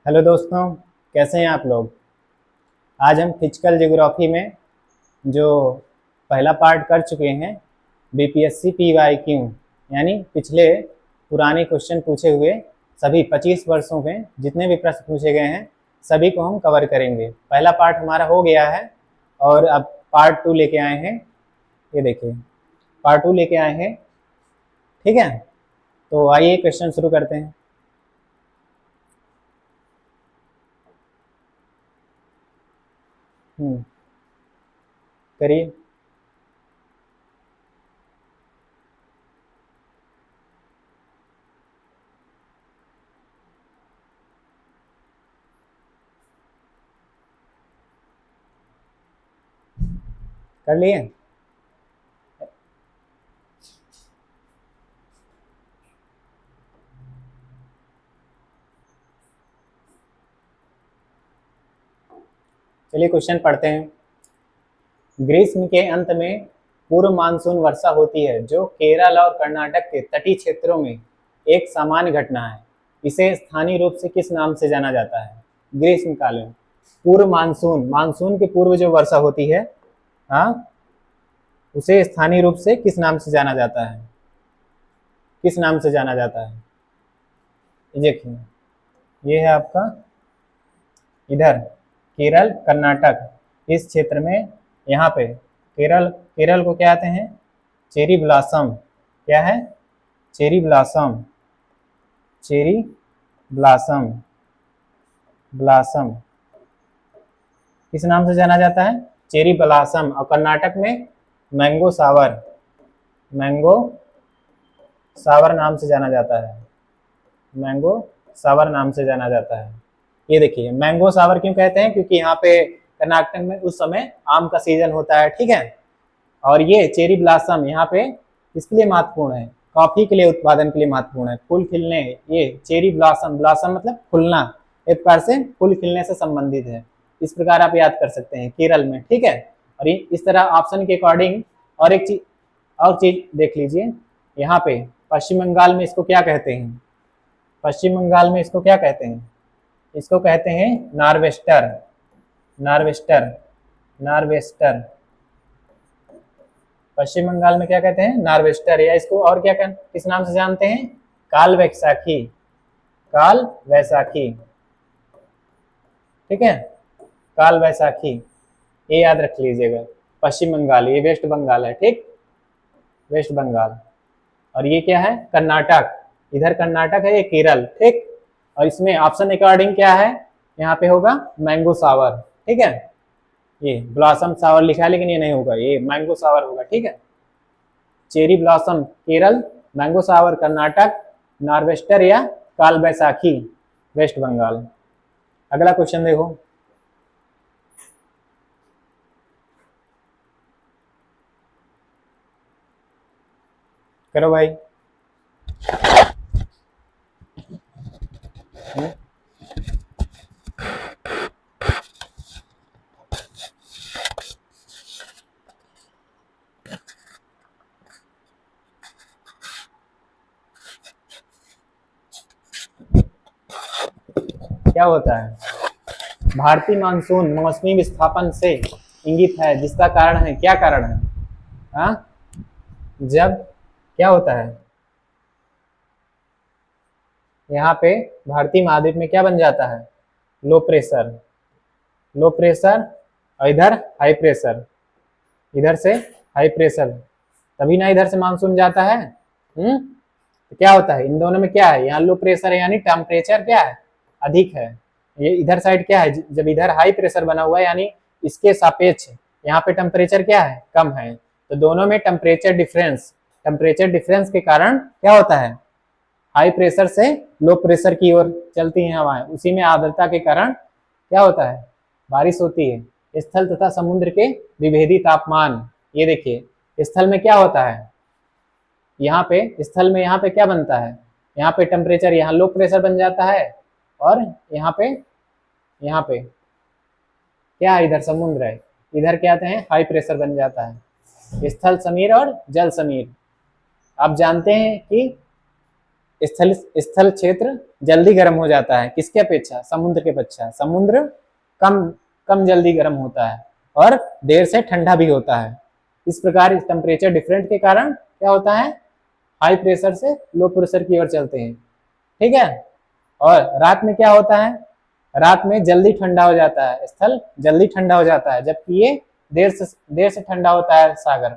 Hello दोस्तों, कैसे हैं आप लोग। आज हम फिजिकल ज्योग्राफी में जो पहला पार्ट कर चुके हैं, बीपीएससी पीवाईक्यू, यानी पिछले पुराने क्वेश्चन पूछे हुए सभी 25 वर्षों में जितने भी प्रश्न पूछे गए हैं सभी को हम कवर करेंगे। पहला पार्ट हमारा हो गया है और अब पार्ट 2 लेके आए हैं। ये देखिए, पार्ट 2 लेके आए हैं। ठीक है, तो आइए क्वेश्चन शुरू करते हैं। करिए। कर लिए। चलिए क्वेश्चन पढ़ते हैं। ग्रीष्म के अंत में पूर्व मानसून वर्षा होती है जो केरल और कर्नाटक के तटीय क्षेत्रों में एक सामान्य घटना है। इसे स्थानीय रूप से किस नाम से जाना जाता है। ग्रीष्म काल में पूर्व मानसून, मानसून के पूर्व जो वर्षा होती है, हाँ, उसे स्थानीय रूप से किस नाम से जाना जाता है। किस नाम से जाना जाता है। ये देखिए, ये है आपका इधर केरल कर्नाटक, इस क्षेत्र में यहाँ पे केरल, केरल को क्या कहते हैं, चेरी ब्लॉसम। क्या है, cherry blossom, cherry blossom, blossom किस नाम से जाना जाता है, चेरी ब्लॉसम। और कर्नाटक में मैंगो सावर, मैंगो सावर नाम से जाना जाता है, मैंगो सावर नाम से जाना जाता है। ये देखिए, मैंगो सावर क्यों कहते हैं, क्योंकि यहाँ पे कर्नाटक में उस समय आम का सीजन होता है। ठीक है, और ये चेरी ब्लॉसम यहाँ पे किसके लिए महत्वपूर्ण है, कॉफी के लिए, उत्पादन के लिए महत्वपूर्ण है। फूल खिलने, ये चेरी ब्लॉसम, ब्लॉसम मतलब फूलना, एक प्रकार से फूल खिलने से संबंधित है। इस प्रकार आप याद कर सकते हैं केरल में। ठीक है, और इस तरह ऑप्शन के अकॉर्डिंग और एक चीज, और चीज देख लीजिए, यहाँ पे पश्चिम बंगाल में इसको क्या कहते हैं, पश्चिम बंगाल में इसको क्या कहते हैं, इसको कहते हैं नार्वेस्टर, नार्वेस्टर, नार्वेस्टर। पश्चिम बंगाल में क्या कहते हैं, नार्वेस्टर, या इसको और क्या कहते, किस नाम से जानते हैं, काल वैसाखी, काल वैसाखी। ठीक है, काल वैसाखी, ये याद रख लीजिएगा। पश्चिम बंगाल, ये वेस्ट बंगाल है। ठीक, वेस्ट बंगाल। और ये क्या है, कर्नाटक, इधर कर्नाटक है, ये केरल। ठीक, और इसमें ऑप्शन अकॉर्डिंग क्या है, यहाँ पे होगा मैंगो सावर। ठीक है, ये ब्लॉसम सावर लिखा है लेकिन ये नहीं होगा, ये मैंगो सावर होगा। ठीक है, चेरी ब्लॉसम केरल, मैंगो सावर कर्नाटक, नार्वेस्टर या काल बैसाखी वेस्ट बंगाल। अगला क्वेश्चन देखो। करो भाई। क्या होता है, भारतीय मानसून मौसमी विस्थापन से इंगित है जिसका कारण है, क्या कारण है, हाँ, जब क्या होता है, यहाँ पे भारतीय महाद्वीप में क्या बन जाता है, लो प्रेशर, लो प्रेशर, और इधर हाई प्रेशर, इधर से हाई प्रेशर, तभी ना इधर से मानसून जाता है। तो क्या होता है, इन दोनों में क्या है, यहाँ लो प्रेशर है यानी टेम्परेचर क्या है, अधिक है। ये इधर साइड क्या है, जब इधर हाई प्रेशर बना हुआ है यानी इसके सापेक्ष यहाँ पे टेम्परेचर क्या है, कम है। तो दोनों में टेम्परेचर डिफरेंस, टेम्परेचर डिफरेंस के कारण क्या होता है, हाई प्रेशर से लो प्रेशर की ओर चलती हैं हवाएं, उसी में आर्द्रता के कारण क्या होता है, बारिश होती है। स्थल तथा समुद्र के विभेदी तापमान, ये देखिए स्थल में क्या होता है, यहाँ पे स्थल में यहाँ पे क्या बनता है, यहाँ पे टेम्परेचर, यहाँ लो प्रेशर बन जाता है, और यहाँ पे, यहाँ पे क्या है, इधर समुद्र है, इधर क्या आते हैं, हाई प्रेशर बन जाता है। स्थल समीर और जल समीर, आप जानते हैं कि स्थल स्थल क्षेत्र जल्दी गर्म हो जाता है, किसके अपेक्षा? समुद्र के अपेक्षा। समुद्र कम कम जल्दी गर्म होता है और देर से ठंडा भी होता है। इस प्रकार टेम्परेचर डिफरेंट के कारण क्या होता है, हाई प्रेशर से लो प्रेशर की ओर चलते हैं, ठीक है। और रात में क्या होता है, रात में जल्दी ठंडा हो जाता है, स्थल जल्दी ठंडा हो जाता है, जबकि ये देर से ठंडा होता है सागर।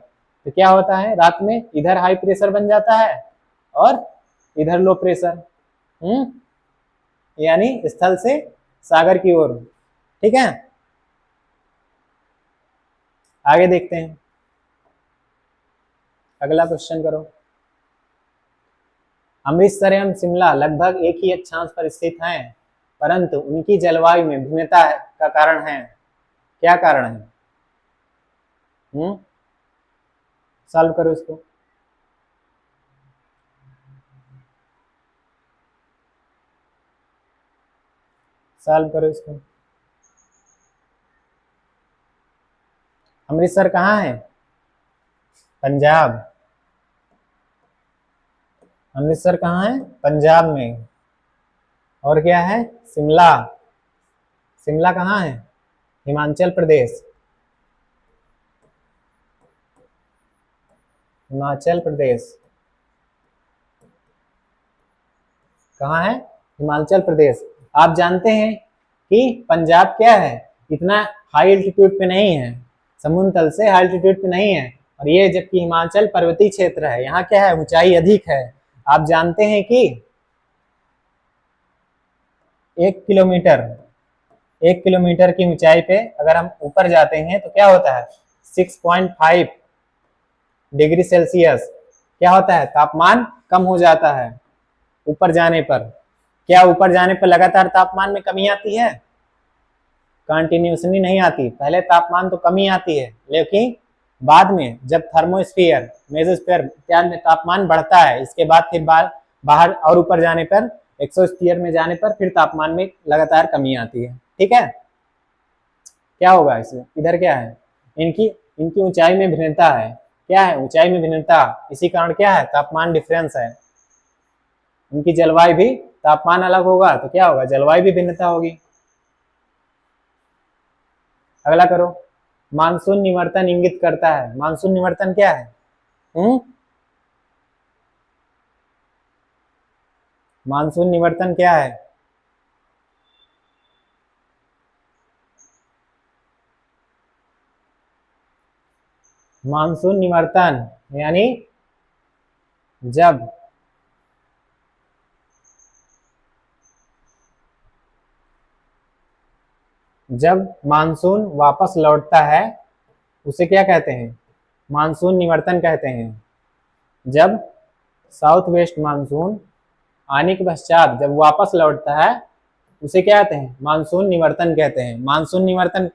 तो क्या होता है, रात में इधर हाई प्रेशर बन जाता है और इधर लो प्रेशर, यानी स्थल से सागर की ओर, ठीक है। आगे देखते हैं, अगला क्वेश्चन करो। अमृतसर एवं शिमला लगभग एक ही अक्षांश पर स्थित हैं, परंतु उनकी जलवायु में भिन्नता का कारण है, क्या कारण है? सॉल्व करो इसको। सॉल्व करो इसको। अमृतसर कहाँ है? पंजाब। अमृतसर कहाँ है? पंजाब में। और क्या है? शिमला। शिमला कहाँ है? हिमाचल प्रदेश। हिमाचल प्रदेश कहाँ है? हिमाचल प्रदेश। आप जानते हैं कि पंजाब क्या है, इतना हाई एल्टीट्यूड पे नहीं है, समुद्र तल से हाई एल्टीट्यूड पे नहीं है, और ये जबकि हिमाचल पर्वतीय क्षेत्र है, यहाँ क्या है, ऊंचाई अधिक है। आप जानते हैं कि 1 किलोमीटर की ऊंचाई पे अगर हम ऊपर जाते हैं तो क्या होता है, 6.5 डिग्री सेल्सियस क्या होता है, तापमान कम हो जाता है ऊपर जाने पर। क्या ऊपर जाने पर लगातार तापमान में कमी आती है? कंटिन्यूसली नहीं आती, पहले तापमान तो कमी आती है, लेकिन बाद में जब थर्मोस्फीयर मेसोस्फीयर इत्यादि में तापमान बढ़ता है, इसके बाद फिर बाहर और ऊपर जाने पर एक्सोस्फीयर में जाने पर फिर तापमान में लगातार कमी आती है, ठीक है। क्या होगा इसमें, इधर क्या है, इनकी इनकी ऊंचाई में भिन्नता है, क्या है, ऊंचाई में भिन्नता, इसी कारण क्या है, तापमान डिफरेंस है। उनकी जलवायु भी, तापमान अलग होगा तो क्या होगा, जलवायु भी भिन्नता होगी। अगला करो, मानसून निवर्तन इंगित करता है। मानसून निवर्तन क्या है? मानसून निवर्तन क्या है? मानसून निवर्तन यानी जब मानसून वापस लौटता है उसे क्या कहते हैं, मानसून निवर्तन कहते हैं। जब साउथ वेस्ट मानसून आने के पश्चात जब वापस लौटता है उसे क्या कहते हैं, मानसून निवर्तन कहते हैं। मानसून निवर्तन,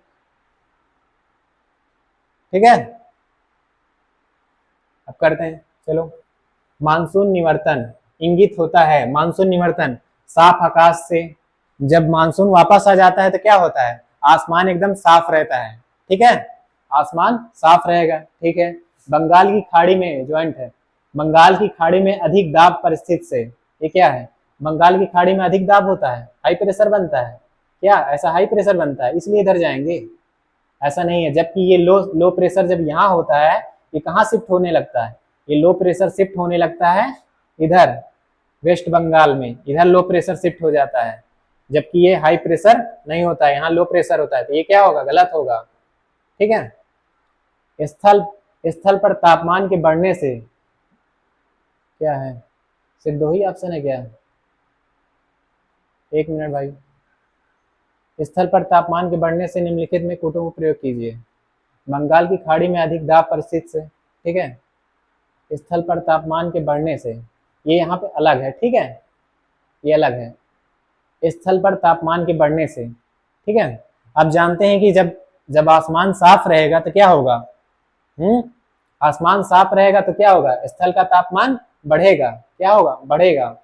ठीक है। अब करते हैं, चलो। मानसून निवर्तन इंगित होता है, मानसून निवर्तन साफ आकाश से, जब मानसून वापस आ जाता है तो क्या होता है, आसमान एकदम साफ रहता है, ठीक है, आसमान साफ रहेगा, ठीक है। बंगाल की खाड़ी में ज्वाइंट है, बंगाल की खाड़ी में अधिक दाब पर स्थित से, ये क्या है, बंगाल की खाड़ी में अधिक दाब होता है, हाई प्रेशर बनता है, क्या ऐसा हाई प्रेशर बनता है, इसलिए इधर जाएंगे, ऐसा नहीं है। जबकि ये लो प्रेशर जब यहाँ होता है, ये कहाँ शिफ्ट होने लगता है, ये लो प्रेशर शिफ्ट होने लगता है इधर वेस्ट बंगाल में, इधर लो प्रेशर शिफ्ट हो जाता है, जबकि ये हाई प्रेशर नहीं होता है, यहाँ लो प्रेशर होता है, तो ये क्या होगा, गलत होगा, ठीक है। स्थल स्थल पर तापमान के बढ़ने से, क्या है, सिर्फ दो ही ऑप्शन है क्या, एक मिनट भाई। स्थल पर तापमान के बढ़ने से निम्नलिखित में कूटों को प्रयोग कीजिए। बंगाल की खाड़ी में अधिक दाब पर स्थित से, ठीक है, स्थल पर तापमान के बढ़ने से, ये यहाँ पे अलग है, ठीक है, ये अलग है, स्थल पर तापमान के बढ़ने से, ठीक है। अब जानते हैं कि जब जब आसमान साफ रहेगा तो क्या होगा, आसमान साफ रहेगा तो क्या होगा, स्थल का तापमान बढ़ेगा, क्या होगा, बढ़ेगा,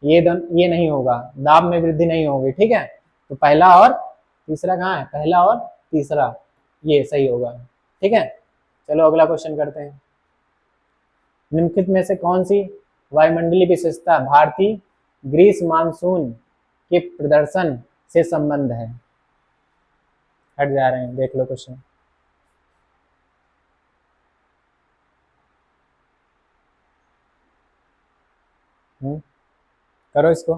ये नहीं होगा, दाब में वृद्धि नहीं होगी, ठीक है। तो पहला और तीसरा कहाँ है, पहला और तीसरा ये सही होगा, ठीक है। चलो अगला क्वेश्चन करते हैं। निम्नलिखित में से कौन सी वायुमंडलीय विशेषता भारतीय ग्रीस मानसून के प्रदर्शन से संबंध है। हट जा रहे हैं, देख लो क्वेश्चन। करो इसको,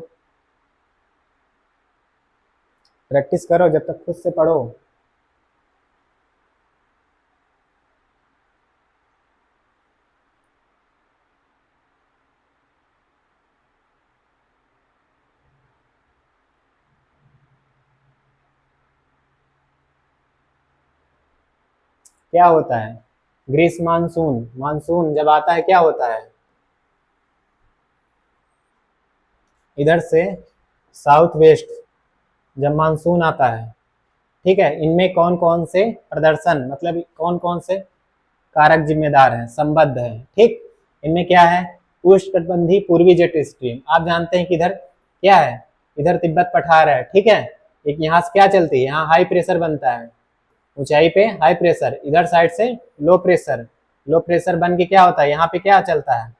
प्रैक्टिस करो जब तक खुद से पढ़ो। क्या होता है ग्रीस मानसून? मानसून जब आता है क्या होता है? इधर से साउथ वेस्ट जब मानसून आता है, ठीक है, इनमें कौन कौन से प्रदर्शन, मतलब कौन कौन से कारक जिम्मेदार हैं, संबद्ध हैं, ठीक। इनमें क्या है? उष्णकटिबंधीय पूर्वी जेट स्ट्रीम, आप जानते हैं कि इधर क्या है, इधर तिब्बत पठार है, ठीक है। एक यहाँ से क्या चलती है, यहाँ हाई प्रेशर बनता है, ऊंचाई पे हाई प्रेशर, इधर साइड से लो प्रेशर, लो प्रेशर बन के क्या होता है, यहाँ पे क्या चलता है,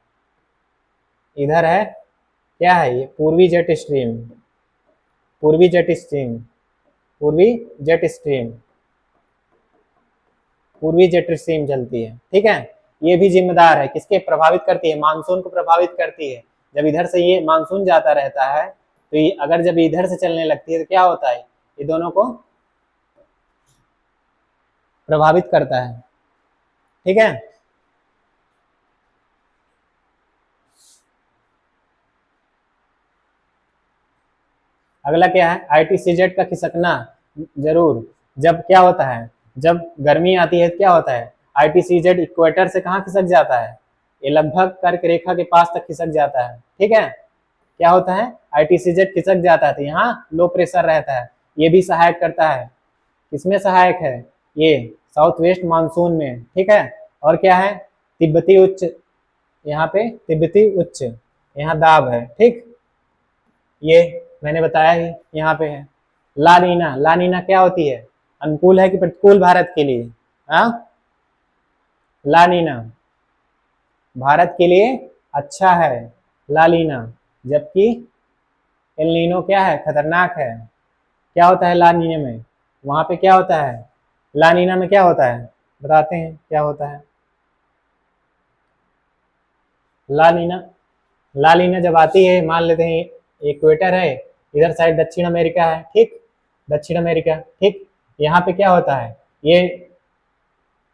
इधर है क्या है ये पूर्वी जेट स्ट्रीम, पूर्वी जेट स्ट्रीम, पूर्वी जेट स्ट्रीम, पूर्वी जेट स्ट्रीम चलती है, ठीक है। ये भी जिम्मेदार है, किसके प्रभावित करती है, मानसून को प्रभावित करती है। जब इधर से ये मानसून जाता रहता है तो ये अगर जब इधर से चलने लगती है तो क्या होता है, ये दोनों को प्रभावित करता है, ठीक है। अगला क्या है, ITCZ का खिसकना, जरूर। जब क्या होता है, जब गर्मी आती है तो क्या होता है, ITCZ इक्वेटर से कहाँ खिसक जाता है, ये लगभग कर्क रेखा के पास तक खिसक जाता है, ठीक है। क्या होता है, ITCZ खिसक जाता है तो यहाँ लो प्रेशर रहता है, ये भी सहायक करता है, किसमें सहायक है, ये साउथ वेस्ट मानसून में, ठीक है। और क्या है, तिब्बती उच्च, यहाँ पे तिब्बती उच्च यहाँ दाब है, ठीक। ये मैंने बताया ही, यहाँ पे है। लानीना, लानीना क्या होती है, अनुकूल है कि प्रतिकूल भारत के लिए? हाँ, लानीना भारत के लिए अच्छा है, लानीना, जबकि एल नीनो क्या है, खतरनाक है। क्या होता है लानीना में, वहां पे क्या होता है, लानीना में क्या होता है, बताते हैं क्या होता है। लानीना, लानीना जब आती है, मान लेते हैं इक्वेटर है, इधर साइड दक्षिण अमेरिका है, ठीक, दक्षिण अमेरिका, ठीक। यहाँ पे क्या होता है, ये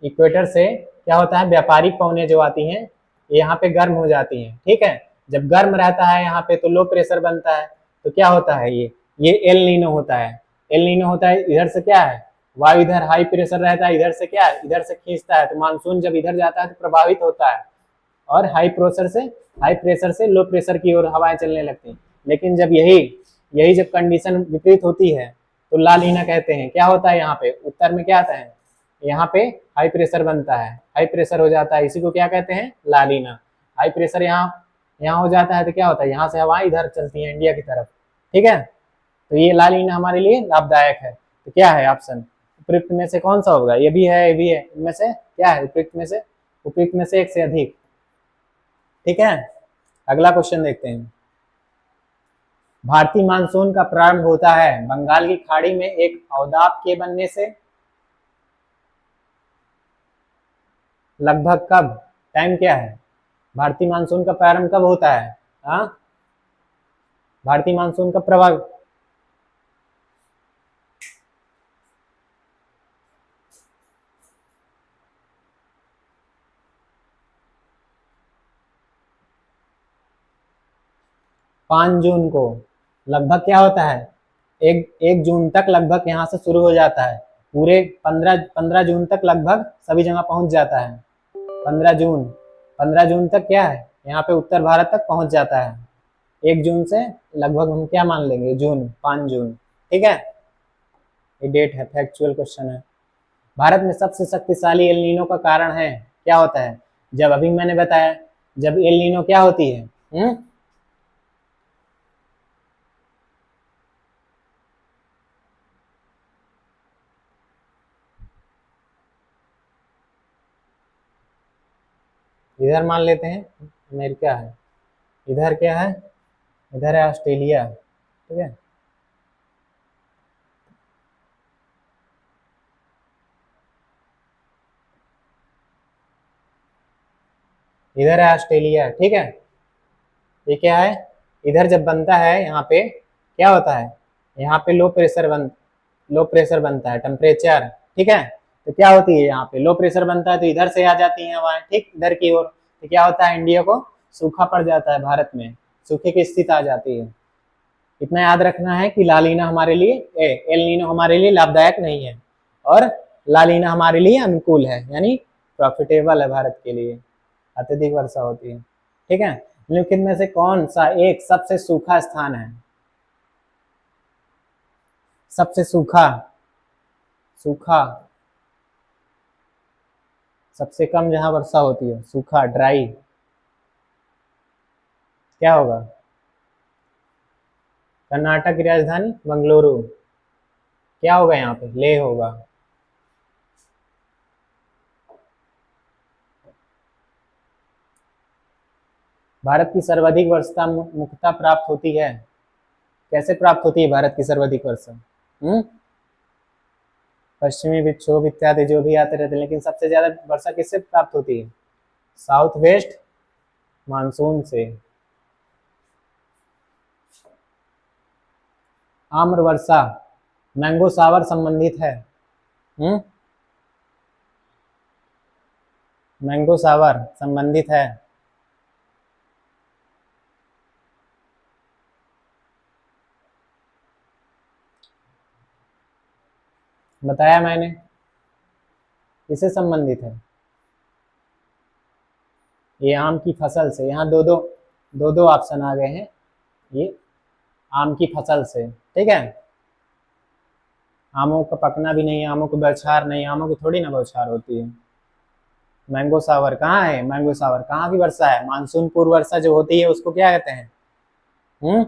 इक्वेटर से क्या होता है, व्यापारिक पवनें जो आती हैं ये यहाँ पे गर्म हो जाती हैं, ठीक है। जब गर्म रहता है यहाँ पे तो लो प्रेशर बनता है, तो क्या होता है, ये एल नीनो होता है, एल नीनो होता है। इधर से क्या है, वायु इधर हाई प्रेशर रहता है, इधर से क्या है, इधर से खींचता है, तो मानसून जब इधर जाता है तो प्रभावित होता है, और हाई प्रेशर से लो प्रेशर की ओर हवाएं चलने लगती हैं। लेकिन जब यही यही जब कंडीशन विपरीत होती है तो ला नीना कहते हैं। क्या होता है, यहाँ पे उत्तर में क्या आता है, यहाँ पे हाई प्रेशर बनता है, हाई प्रेशर हो जाता है, इसी को क्या कहते हैं, लालीना। हाई प्रेशर यहाँ यहाँ हो जाता है तो क्या होता है, यहाँ से हवाएं इधर चलती हैं इंडिया की तरफ, ठीक है। तो ये लालीना हमारे लिए लाभदायक है। तो क्या है ऑप्शन, उपयुक्त में से कौन सा होगा, ये भी है, ये भी है, इनमें से क्या है, उपयुक्त में से एक से अधिक, ठीक है। अगला क्वेश्चन देखते हैं। भारतीय मानसून का प्रारंभ होता है बंगाल की खाड़ी में एक अवदाब के बनने से, लगभग कब, टाइम क्या है, भारतीय मानसून का प्रारंभ कब होता है, हाँ, भारतीय मानसून का प्रभाव, पाँच जून को लगभग क्या होता है, एक जून तक लगभग यहाँ से शुरू हो जाता है, पूरे पंद्रह जून तक लगभग सभी जगह पहुंच जाता है। 15 जून, 15 जून तक क्या है, यहाँ पे उत्तर भारत तक पहुंच जाता है। 1 जून से लगभग हम क्या मान लेंगे, जून, 5 जून, ठीक है। ये डेट है, फैक्चुअल क्वेश्चन है। भारत में सबसे शक्तिशाली एल नीनो का कारण है, क्या होता है, जब अभी मैंने बताया, जब एल नीनो क्या होती है, इधर मान लेते हैं अमेरिका है, इधर क्या है, इधर है ऑस्ट्रेलिया, ठीक है। इधर है ऑस्ट्रेलिया, ठीक है। ये क्या है, इधर जब बनता है यहाँ पे क्या होता है, यहाँ पे लो प्रेशर बनता है, टेम्परेचर, ठीक है। तो क्या होती है, यहाँ पे लो प्रेशर बनता है तो इधर से आ जाती है हवाएं, ठीक, इधर की ओर। तो क्या होता है, इंडिया को सूखा पड़ जाता है, भारत में सूखे की स्थिति आ जाती है। इतना याद रखना है कि लालीना हमारे लिए एल नीनो हमारे लिए लाभदायक नहीं है, और लालीना हमारे लिए अनुकूल है, यानी प्रॉफिटेबल है भारत के लिए, अत्यधिक वर्षा होती है, ठीक है। निम्नलिखित में से कौन सा एक सबसे सूखा स्थान है, सबसे सूखा, सूखा, सबसे कम जहां वर्षा होती है, सूखा, ड्राई, क्या होगा, कर्नाटक की राजधानी बंगलुरु, क्या होगा यहाँ पे, लेह होगा। भारत की सर्वाधिक वर्षा मुख्यतः प्राप्त होती है, कैसे प्राप्त होती है भारत की सर्वाधिक वर्षा, पश्चिमी विक्षोभ इत्यादि जो भी आते रहते हैं, लेकिन सबसे ज्यादा वर्षा किससे प्राप्त होती है, साउथ वेस्ट मानसून से। आम्र वर्षा मैंगो सावर संबंधित है, मैंगो सावर संबंधित है। बताया मैंने, किससे संबंधित है, ये आम की फसल से, यहाँ दो दो ऑप्शन आ गए हैं, ये आम की फसल से, ठीक है। आमों का पकना भी नहीं, आमों की बौछार नहीं, आमों की थोड़ी ना बौछार होती है। मैंगो सावर कहाँ है, मैंगो सावर कहाँ की वर्षा है, मानसून पूर्व वर्षा जो होती है उसको क्या कहते हैं, हम्म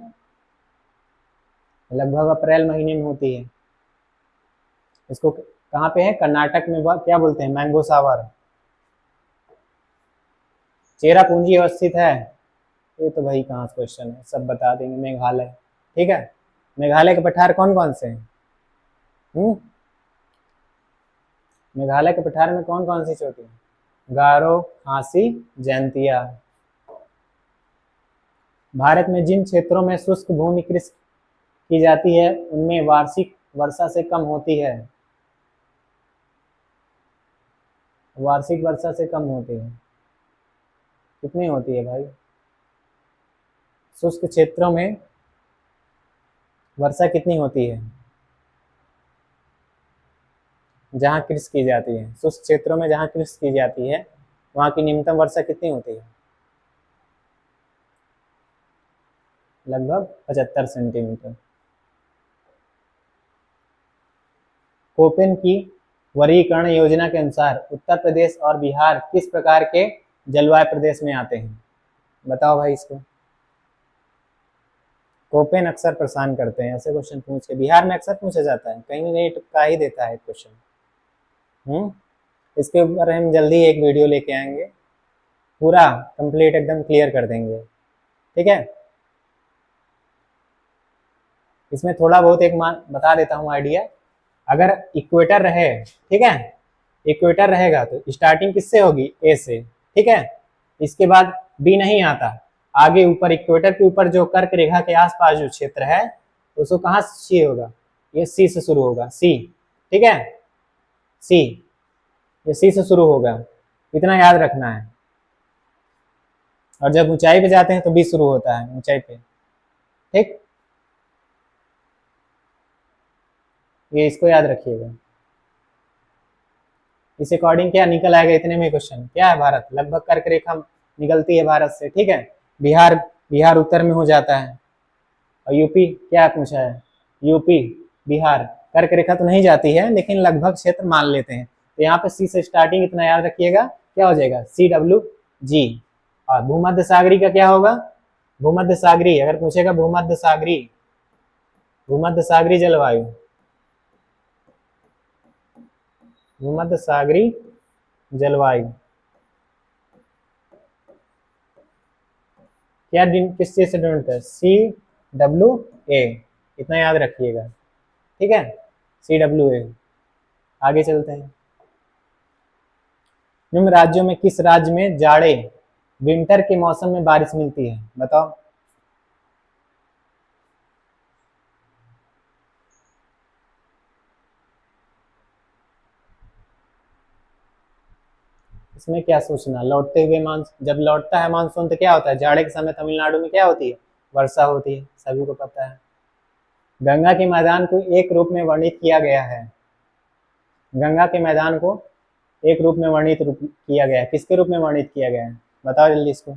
लगभग अप्रैल महीने में होती है। इसको कहाँ पे है, कर्नाटक में क्या बोलते हैं, मैंगो सावर। चेरापूंजी अवस्थित है, ये तो भाई कहाँ क्वेश्चन है, सब बता देंगे, मेघालय, ठीक है। मेघालय के पठार कौन कौन से हैं, मेघालय के पठार में कौन कौन सी चोटी है, गारो, खासी, जैंतिया। भारत में जिन क्षेत्रों में शुष्क भूमि कृषि की जाती है उनमें वार्षिक वर्षा से कम होती है, वार्षिक वर्षा से कम होती है, कितनी होती है भाई, शुष्क क्षेत्रों में वर्षा कितनी होती है, जहाँ कृषि की जाती है, शुष्क क्षेत्रों में जहाँ कृषि की जाती है वहाँ की न्यूनतम वर्षा कितनी होती है, लगभग 75 सेंटीमीटर। कोपेन की वर्गीकरण योजना के अनुसार उत्तर प्रदेश और बिहार किस प्रकार के जलवायु प्रदेश में आते हैं, बताओ भाई इसको। कोपेन अक्सर परेशान करते हैं ऐसे क्वेश्चन पूछ के, बिहार में अक्सर पूछा जाता है, कहीं नहीं टपका ही देता है क्वेश्चन। इसके ऊपर हम जल्दी एक वीडियो लेके आएंगे, पूरा कंप्लीट एकदम क्लियर कर देंगे, ठीक है। इसमें थोड़ा बहुत एक बता देता हूँ आइडिया, अगर इक्वेटर रहे, ठीक है, इक्वेटर रहेगा तो स्टार्टिंग किससे होगी, ए से, ठीक है। इसके बाद बी नहीं आता, आगे ऊपर इक्वेटर के ऊपर जो कर्क रेखा के आसपास जो क्षेत्र है उसको कहाँ से होगा, ये सी से शुरू होगा, सी, ठीक है, सी, ये सी से शुरू होगा, इतना याद रखना है। और जब ऊंचाई पे जाते हैं तो बी शुरू होता है ऊंचाई पे, ठीक, ये इसको याद रखिएगा। इस अकॉर्डिंग क्या निकल आएगा, इतने में क्वेश्चन क्या है, भारत लगभग कर्क रेखा निकलती है भारत से, ठीक है। बिहार, बिहार उत्तर में हो जाता है, और यूपी क्या पूछा है, यूपी, बिहार कर्क रेखा तो नहीं जाती है लेकिन लगभग क्षेत्र मान लेते हैं। तो यहाँ पे सी से स्टार्टिंग इतना याद रखिएगा, क्या हो जाएगा, सी डब्ल्यू जी। और भूमध्य सागरी का क्या होगा, भूमध्य सागरी, अगर पूछेगा भूमध्य सागरी, भूमध्य सागरी जलवायु, भूमध्य सागरी जलवायु क्या किस चीज से डिनोट है? CWA, इतना याद रखिएगा, ठीक है, CWA। आगे चलते हैं। निम्न राज्यों में किस राज्य में जाड़े विंटर के मौसम में बारिश मिलती है? बताओ। इसमें क्या सोचना, लौटते हुए मानसून, जब लौटता है मानसून तो क्या होता है? जाड़े के समय तमिलनाडु में क्या होती है? वर्षा होती है, सभी को पता है। गंगा के मैदान को एक रूप में वर्णित किया गया है। गंगा के मैदान को एक रूप में वर्णित किया गया है, किसके रूप में वर्णित किया गया है? बताओ जल्दी इसको।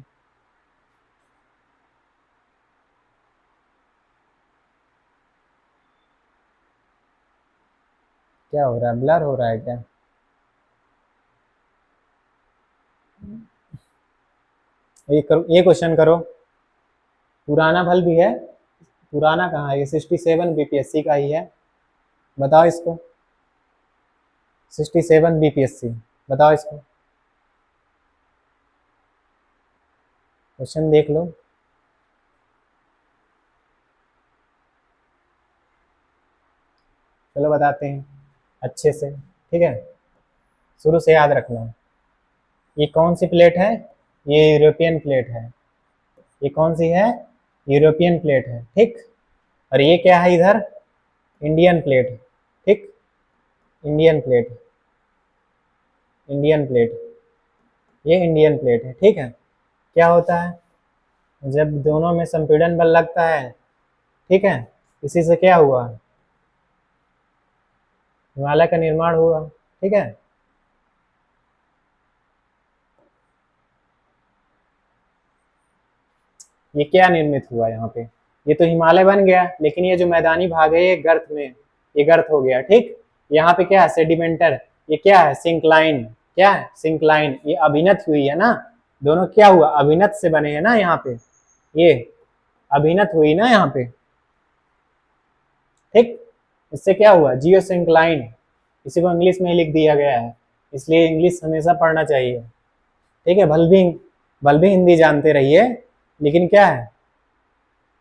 क्या हो रहा है, ब्लर हो रहा है क्या? ये क्वेश्चन करो। पुराना फल भी है, पुराना कहाँ है? ये 67 बीपीएससी का ही है, बताओ इसको। 67 बीपीएससी, बताओ इसको, क्वेश्चन देख लो। चलो बताते हैं अच्छे से, ठीक है, शुरू से याद रखना। ये कौन सी प्लेट है? ये यूरोपियन प्लेट है। ये कौन सी है? यूरोपियन प्लेट है, ठीक। और ये क्या है इधर? इंडियन प्लेट, ठीक, इंडियन प्लेट, इंडियन प्लेट, ये इंडियन प्लेट है, ठीक है। क्या होता है जब दोनों में संपीड़न बल लगता है, ठीक है, इसी से क्या हुआ? हिमालय का निर्माण हुआ, ठीक है। ये क्या निर्मित हुआ यहाँ पे? ये तो हिमालय बन गया, लेकिन ये जो मैदानी भाग है ये गर्त में, ये गर्त हो गया, ठीक। यहाँ पे क्या है? सेडिमेंटर। ये क्या है? सिंक्लाइन। क्या है? सिंक्लाइन। ये अभिनत हुई है ना, दोनों क्या हुआ? अभिनत से बने हैं ना यहाँ पे, ये अभिनत हुई ना यहाँ पे, ठीक। इससे क्या हुआ? जियो सिंक्लाइन। इसी को इंग्लिश में ही लिख दिया गया है, इसलिए इंग्लिश हमेशा पढ़ना चाहिए, ठीक है। भल भी हिंदी जानते रहिए, लेकिन क्या है,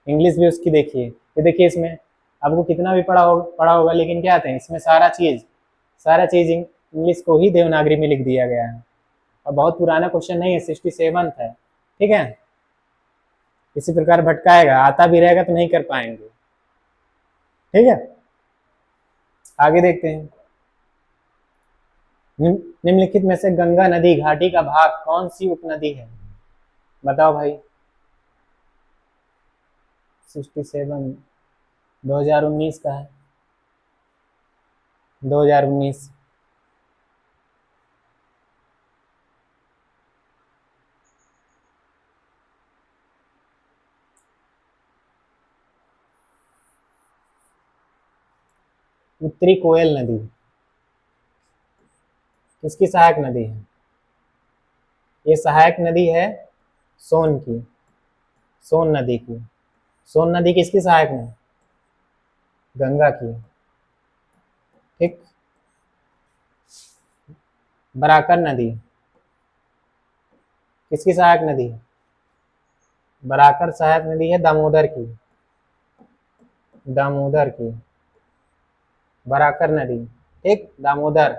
इंग्लिश भी उसकी देखिए। ये देखिए इसमें आपको कितना भी पढ़ा होगा, लेकिन क्या आते हैं इसमें सारा चीज इंग्लिश को ही देवनागरी में लिख दिया गया है। और बहुत पुराना क्वेश्चन नहीं है, 67 है, ठीक है। इसी प्रकार भटकाएगा, आता भी रहेगा तो नहीं कर पाएंगे, ठीक है। आगे देखते हैं। निम्नलिखित में से गंगा नदी घाटी का भाग कौन सी उपनदी है? बताओ भाई। 67 2019 का है, 2019। उत्तरी कोयल नदी किसकी सहायक नदी है? ये सहायक नदी है सोन की, सोन नदी की। सोन नदी किसकी सहायक है? गंगा की, ठीक। बराकर नदी किसकी सहायक नदी है? बराकर सहायक नदी है दामोदर की, दामोदर की, बराकर नदी, ठीक। दामोदर,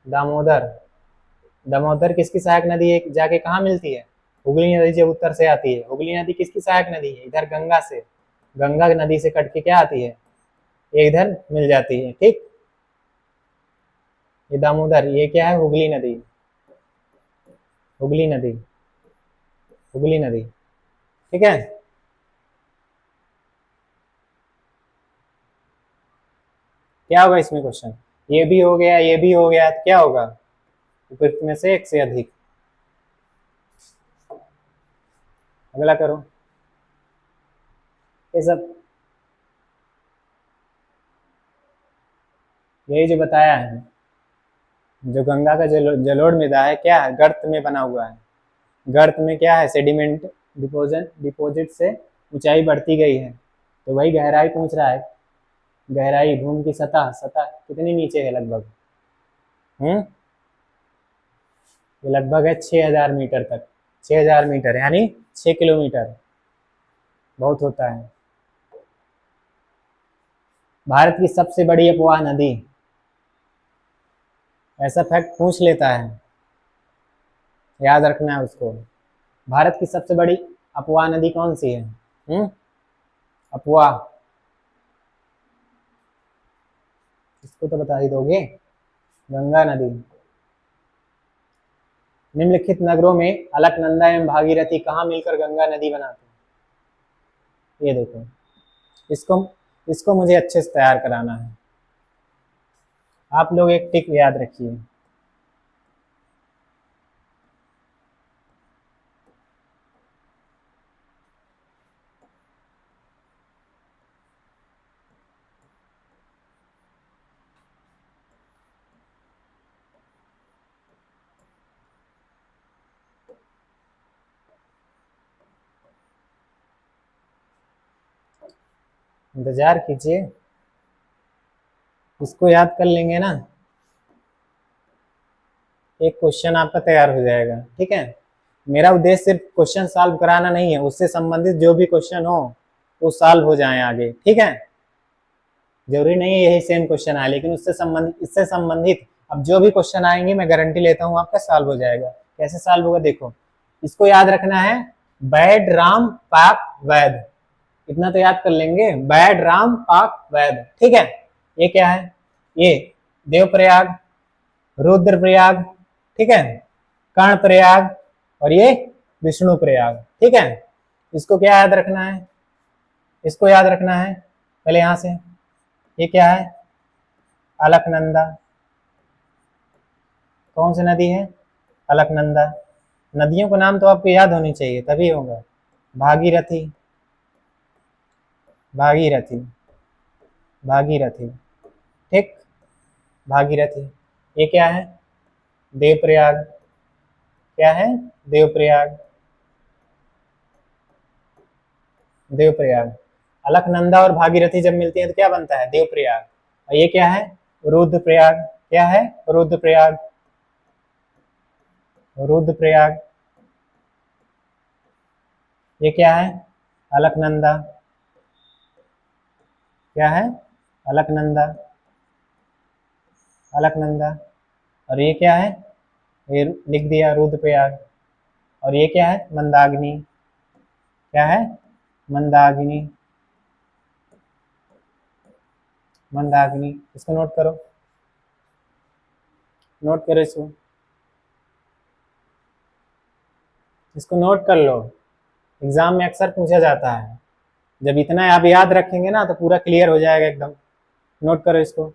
दामोदर, दामोदर किसकी सहायक नदी है? जाके कहाँ मिलती है? हुगली नदी जब उत्तर से आती है, हुगली नदी किसकी सहायक नदी है? इधर गंगा से, गंगा नदी से कट के क्या आती है? ये इधर मिल जाती है, ठीक। ये दामोदर, ये क्या है? हुगली नदी, हुगली नदी, हुगली नदी, ठीक है। क्या होगा इसमें क्वेश्चन? ये भी हो गया, ये भी हो गया, तो क्या होगा? उपयुक्त में से एक से अधिक। अगला करो। ये सब यही जो बताया है, जो गंगा का जलोढ़ मृदा है, क्या है? गर्त में बना हुआ है। गर्त में क्या है? सेडिमेंट डिपोजिट से ऊंचाई बढ़ती गई है, तो वही गहराई पूछ रहा है। गहराई, भूमि की सतह, सतह कितनी नीचे है लगभग? ये लगभग है 6000 मीटर तक, 6000 मीटर यानी 6 किलोमीटर, बहुत होता है। भारत की सबसे बड़ी अफवाह नदी, ऐसा फैक्ट पूछ लेता है, याद रखना है उसको। भारत की सबसे बड़ी अफवाह नदी कौन सी है? अफवाह, इसको तो बता ही दोगे, गंगा नदी। निम्नलिखित नगरों में अलकनंदा एवं भागीरथी कहाँ मिलकर गंगा नदी बनाते हैं? ये देखो, इसको इसको मुझे अच्छे से तैयार कराना है। आप लोग एक टिक याद रखिए, इंतजार कीजिए, इसको याद कर लेंगे ना, एक क्वेश्चन आपका तैयार हो जाएगा। ठीक है, मेरा उद्देश्य सिर्फ क्वेश्चन सॉल्व कराना नहीं है, उससे संबंधित जो भी क्वेश्चन हो वो सॉल्व हो जाए आगे। ठीक है, जरूरी नहीं है यही सेम क्वेश्चन आए, लेकिन उससे संबंधित, इससे संबंधित अब जो भी क्वेश्चन आएंगे मैं गारंटी लेता हूँ आपका सॉल्व हो जाएगा। कैसे सॉल्व होगा देखो, इसको याद रखना है, बैड राम पाक वैद, इतना तो याद कर लेंगे, बैड राम पाक वैद। ठीक है, ये क्या है? ये देवप्रयाग, रुद्रप्रयाग, ठीक है, कर्णप्रयाग, और ये विष्णु प्रयाग। ठीक है, इसको क्या याद रखना है? इसको याद रखना है पहले यहां से, ये क्या है? अलकनंदा। कौन सी नदी है? अलकनंदा। नदियों का नाम तो आपको याद होनी चाहिए तभी होगा। भागीरथी, भागीरथी, भागीरथी, ठीक, भागीरथी। ये क्या है? देवप्रयाग। क्या है? देवप्रयाग, देवप्रयाग। अलकनंदा और भागीरथी जब मिलती है तो क्या बनता है? देवप्रयाग। और ये क्या है? रुद्रप्रयाग। क्या है? रुद्रप्रयाग, रुद्रप्रयाग। ये क्या है? अलकनंदा। क्या है? अलकनंदा, अलकनंदा। और ये क्या है? ये लिख दिया रुद्रप्रयाग। और ये क्या है? मंदाकिनी। क्या है? मंदाकिनी, मंदाकिनी। इसको नोट करो, नोट करो इसको, इसको नोट कर लो, एग्जाम में अक्सर पूछा जाता है। जब इतना आप याद रखेंगे ना तो पूरा क्लियर हो जाएगा एकदम। नोट करो इसको।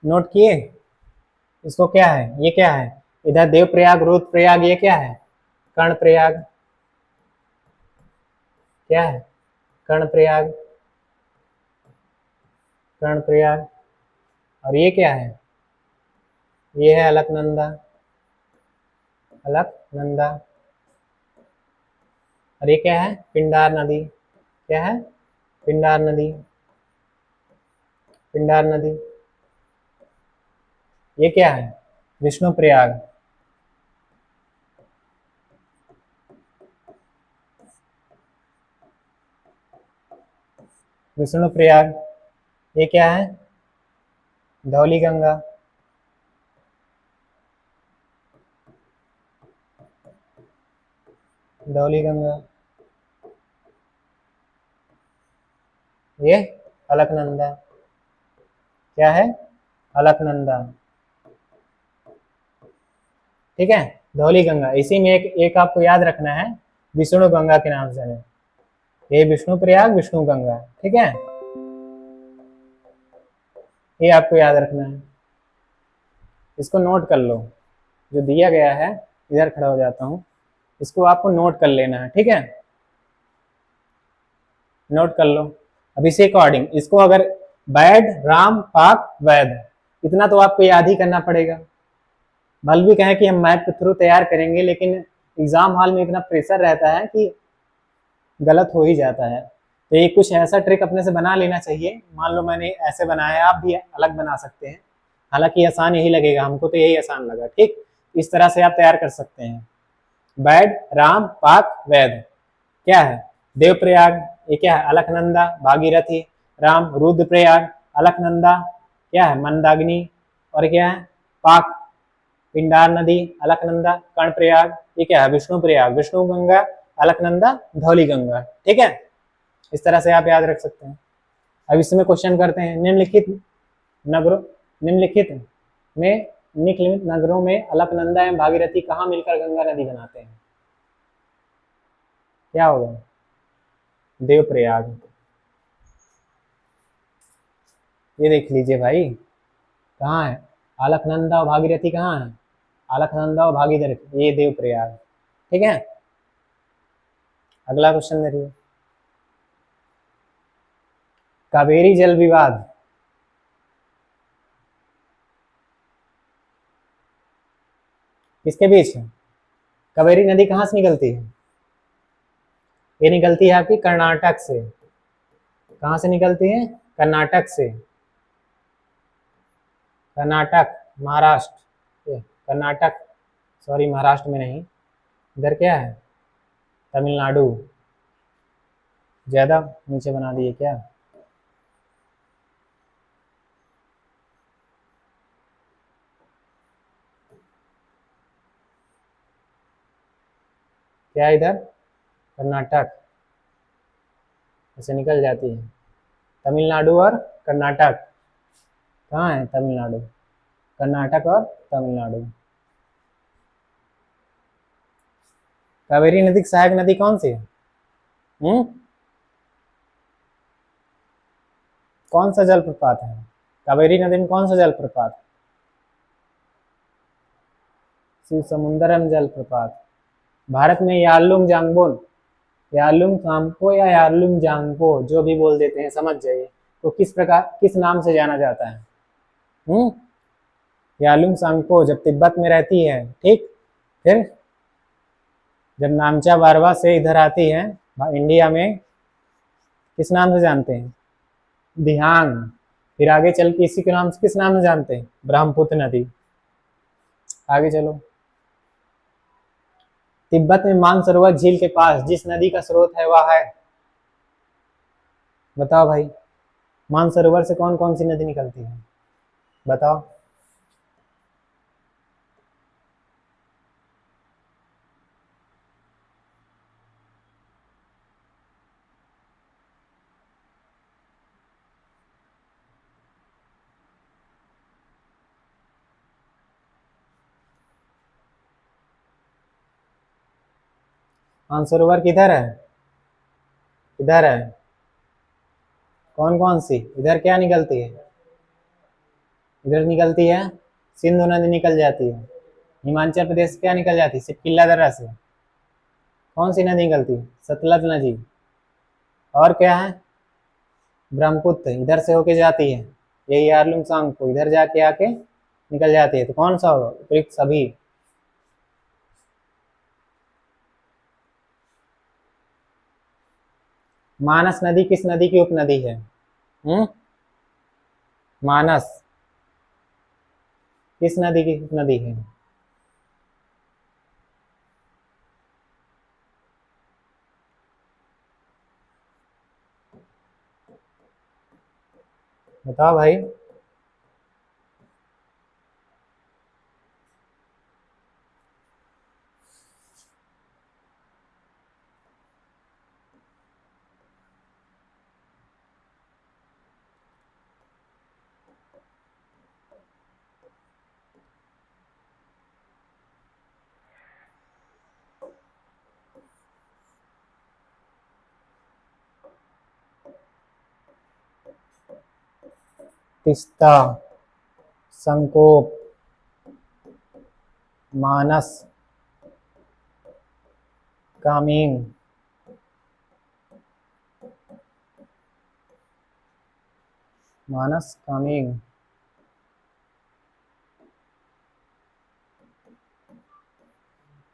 नोट किए? इसको क्या है? ये क्या है? इधर देवप्रयाग, रुद्रप्रयाग, ये क्या है? कर्णप्रयाग। क्या है? कर्णप्रयाग, कर्णप्रयाग। और ये क्या है? ये है अलकनंदा, अलकनंदा। और ये क्या है? पिंडार नदी। क्या है? पिंडार नदी, पिंडार नदी। ये क्या है? विष्णु प्रयाग। विष्णु प्रयाग। ये क्या है? धौली गंगा। धौली गंगा। ये अलकनंदा। क्या है? अलकनंदा। ठीक है, धौली गंगा। इसी में एक आपको याद रखना है, विष्णु गंगा के नाम से है। ये विष्णु प्रयाग, विष्णु गंगा। ठीक है, ये आपको याद रखना है, इसको नोट कर लो। जो दिया गया है, इधर खड़ा हो जाता हूँ, इसको आपको नोट कर लेना है। ठीक है, नोट कर लो। अब इसी अकॉर्डिंग इसको अगर बैड राम पाक वैद, इतना तो आपको याद ही करना पड़ेगा। भले भी कहें कि हम मैप के थ्रू तैयार करेंगे, लेकिन एग्जाम हॉल में इतना प्रेशर रहता है कि गलत हो ही जाता है। तो ये कुछ ऐसा ट्रिक अपने से बना लेना चाहिए। मान लो मैंने ऐसे बनाया है, आप भी अलग बना सकते हैं। हालांकि आसान यही लगेगा, हमको तो यही आसान लगा। ठीक, इस तरह से आप तैयार कर सकते हैं। बैड, राम, पाक, वैद क्या है? देवप्रयाग। ये क्या है? अलकनंदा, भागीरथी। राम, रुद्रप्रयाग। अलकनंदा क्या है? मंदाग्नि। और क्या है? पाक, पिंडार नदी। अलकनंदा, कर्णप्रयाग। ये क्या है? विष्णु प्रयाग, विष्णु गंगा। अलकनंदा, धौली गंगा। ठीक है, इस तरह से आप याद रख सकते हैं। अब इसमें क्वेश्चन करते हैं। नगरों निम्नलिखित में निम्नलिखित नगरों में अलकनंदा एवं भागीरथी कहाँ मिलकर गंगा नदी बनाते हैं? क्या होगा? देवप्रयाग। ये देख लीजिए भाई, कहाँ है? अलकनंदा और भागीरथी कहाँ है? अलकनंदा और भागीरथी, ये देवप्रयाग। ठीक है, अगला क्वेश्चन देखिए। कावेरी जल विवाद किसके बीच है? कावेरी नदी कहाँ से निकलती है? ये निकलती है आपकी कर्नाटक से। कहाँ से निकलती है? कर्नाटक से। कर्नाटक, महाराष्ट्र, कर्नाटक, सॉरी महाराष्ट्र में नहीं, इधर क्या है? तमिलनाडु। ज्यादा नीचे बना दिए क्या? क्या इधर? कर्नाटक, ऐसे निकल जाती है। तमिलनाडु और कर्नाटक। कहाँ है तमिलनाडु? कर्नाटक और तमिलनाडु। कावेरी नदी की सहायक नदी कौन सी है? हम्म, कौन सा जलप्रपात है? कावेरी नदी में कौन सा जलप्रपात? शिव समुद्रम जलप्रपात। भारत में यारलुंग जांगबोन, यारलुंग सांगपो या यारलुंग जांगपो, जो भी बोल देते हैं, समझ जाइए। तो किस प्रकार, किस नाम से जाना जाता है? हम्म, यारलुंग सांगपो जब तिब्बत में रहती है। ठीक, फिर जब नामचा बारवा से इधर आती है इंडिया में, किस नाम से जानते हैं? दिहांग। फिर आगे चल के इसी के नाम से किस नाम से जानते हैं? ब्रह्मपुत्र नदी। आगे चलो। तिब्बत में मानसरोवर झील के पास जिस नदी का स्रोत है वह है? बताओ भाई, मानसरोवर से कौन कौन सी नदी निकलती है? बताओ। मानसरोवर किधर है? इधर है। कौन कौन सी? इधर क्या निकलती है? इधर निकलती है, सिंधु नदी निकल जाती है। हिमाचल प्रदेश क्या निकल जाती है? सिपकिल्ला दर्रा से। कौन सी नदी निकलती है? सतलज नदी। और क्या है? ब्रह्मपुत्र इधर से होके जाती है। यही यारलुंग सांग को इधर जाके आके निकल जाती है। तो कौन सा होगा? उपयुक्त सभी। मानस नदी किस नदी की उपनदी है? हम्म, मानस किस नदी की उपनदी है? बताओ भाई। तिस्ता, संकोप, मानस, कामेंग, मानस, कामेंग,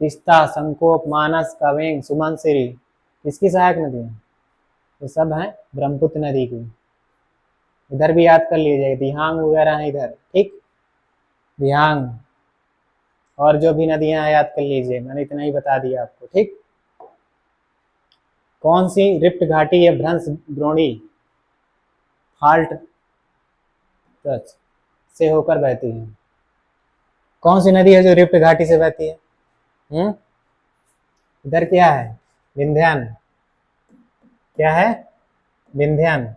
तिस्ता, संकोप, मानस, कावेंग, सुमनसिरी किसकी सहायक नदी है? ये सब हैं ब्रह्मपुत्र नदी की। इधर भी याद कर लीजिए, दिहांग वगैरह है इधर, ठीक, दिहांग। और जो भी नदियां हैं याद कर लीजिए, मैंने इतना ही बता दिया आपको, ठीक। कौन सी रिफ्ट घाटी या भ्रंश द्रोणी फाल्ट से होकर बहती है? कौन सी नदी है जो रिफ्ट घाटी से बहती है? इधर क्या है? विंध्यान। क्या है? विंध्यान।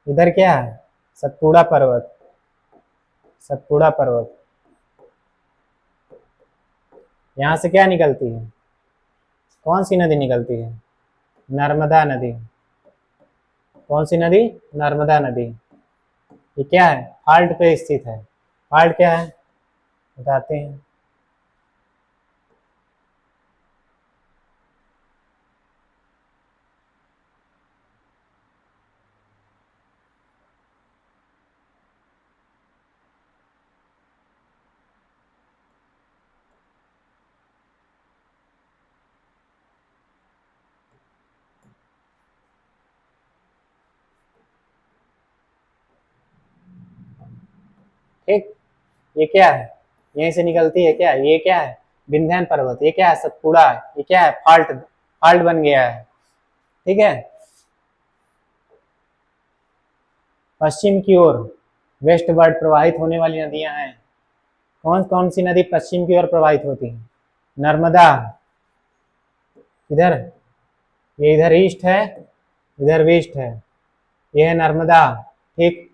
इधर क्या है? सतपुड़ा पर्वत। सतपुड़ा पर्वत। यहाँ से क्या निकलती है? कौन सी नदी निकलती है? नर्मदा नदी। कौन सी नदी? नर्मदा नदी। ये क्या है? फाल्ट पे स्थित है। फाल्ट क्या है बताते हैं। ठीक, ये क्या है? यहीं से निकलती है क्या? ये क्या है? विंध्यान पर्वत। ये क्या है? सतपुड़ा। ये क्या है? फाल्ट। फाल्ट बन गया है, ठीक है। पश्चिम की ओर वेस्टवर्ड प्रवाहित होने वाली नदियां हैं। कौन कौन सी नदी पश्चिम की ओर प्रवाहित होती है? नर्मदा। इधर, ये इधर ईस्ट है, इधर वेस्ट है। ये है नर्मदा, ठीक।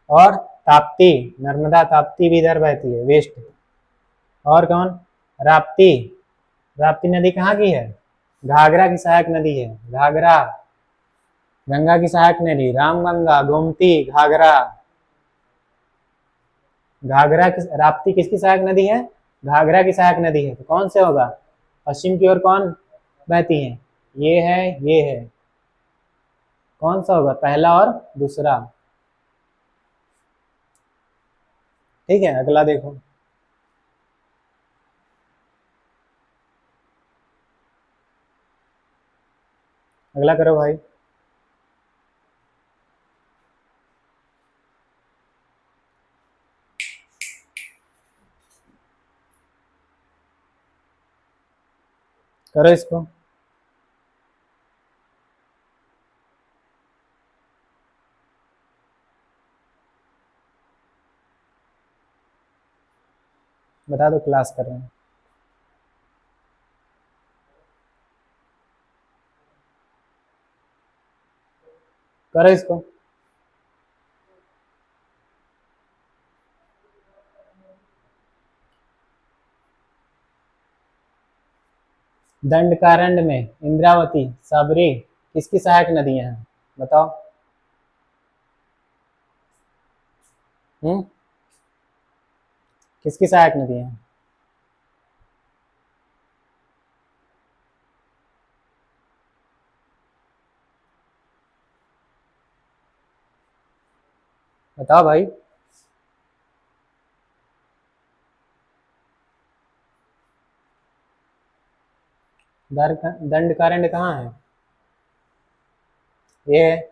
और ताप्ती, नर्मदा ताप्ती भी इधर बहती है, वेस्ट। और कौन? राप्ती। राप्ती नदी कहाँ की है? घाघरा की सहायक नदी है, घाघरा। गंगा की सहायक नदी रामगंगा, गोमती, घाघरा। घाघरा की, राप्ती किसकी सहायक नदी है? घाघरा की सहायक नदी है। तो कौन से होगा? पश्चिम की ओर कौन बहती है? ये है, ये है। कौन सा होगा? पहला और दूसरा, ठीक है। अगला देखो। अगला करो भाई। करो इसको। बता दो, क्लास कर रहे हैं। करो इसको। दंडकारण्य में इंद्रावती, सबरी किसकी सहायक नदियां हैं? बताओ। हम्म, किसकी सहायक नदियां हैं? बताओ भाई। दंडकारण्य कहाँ है? ये है,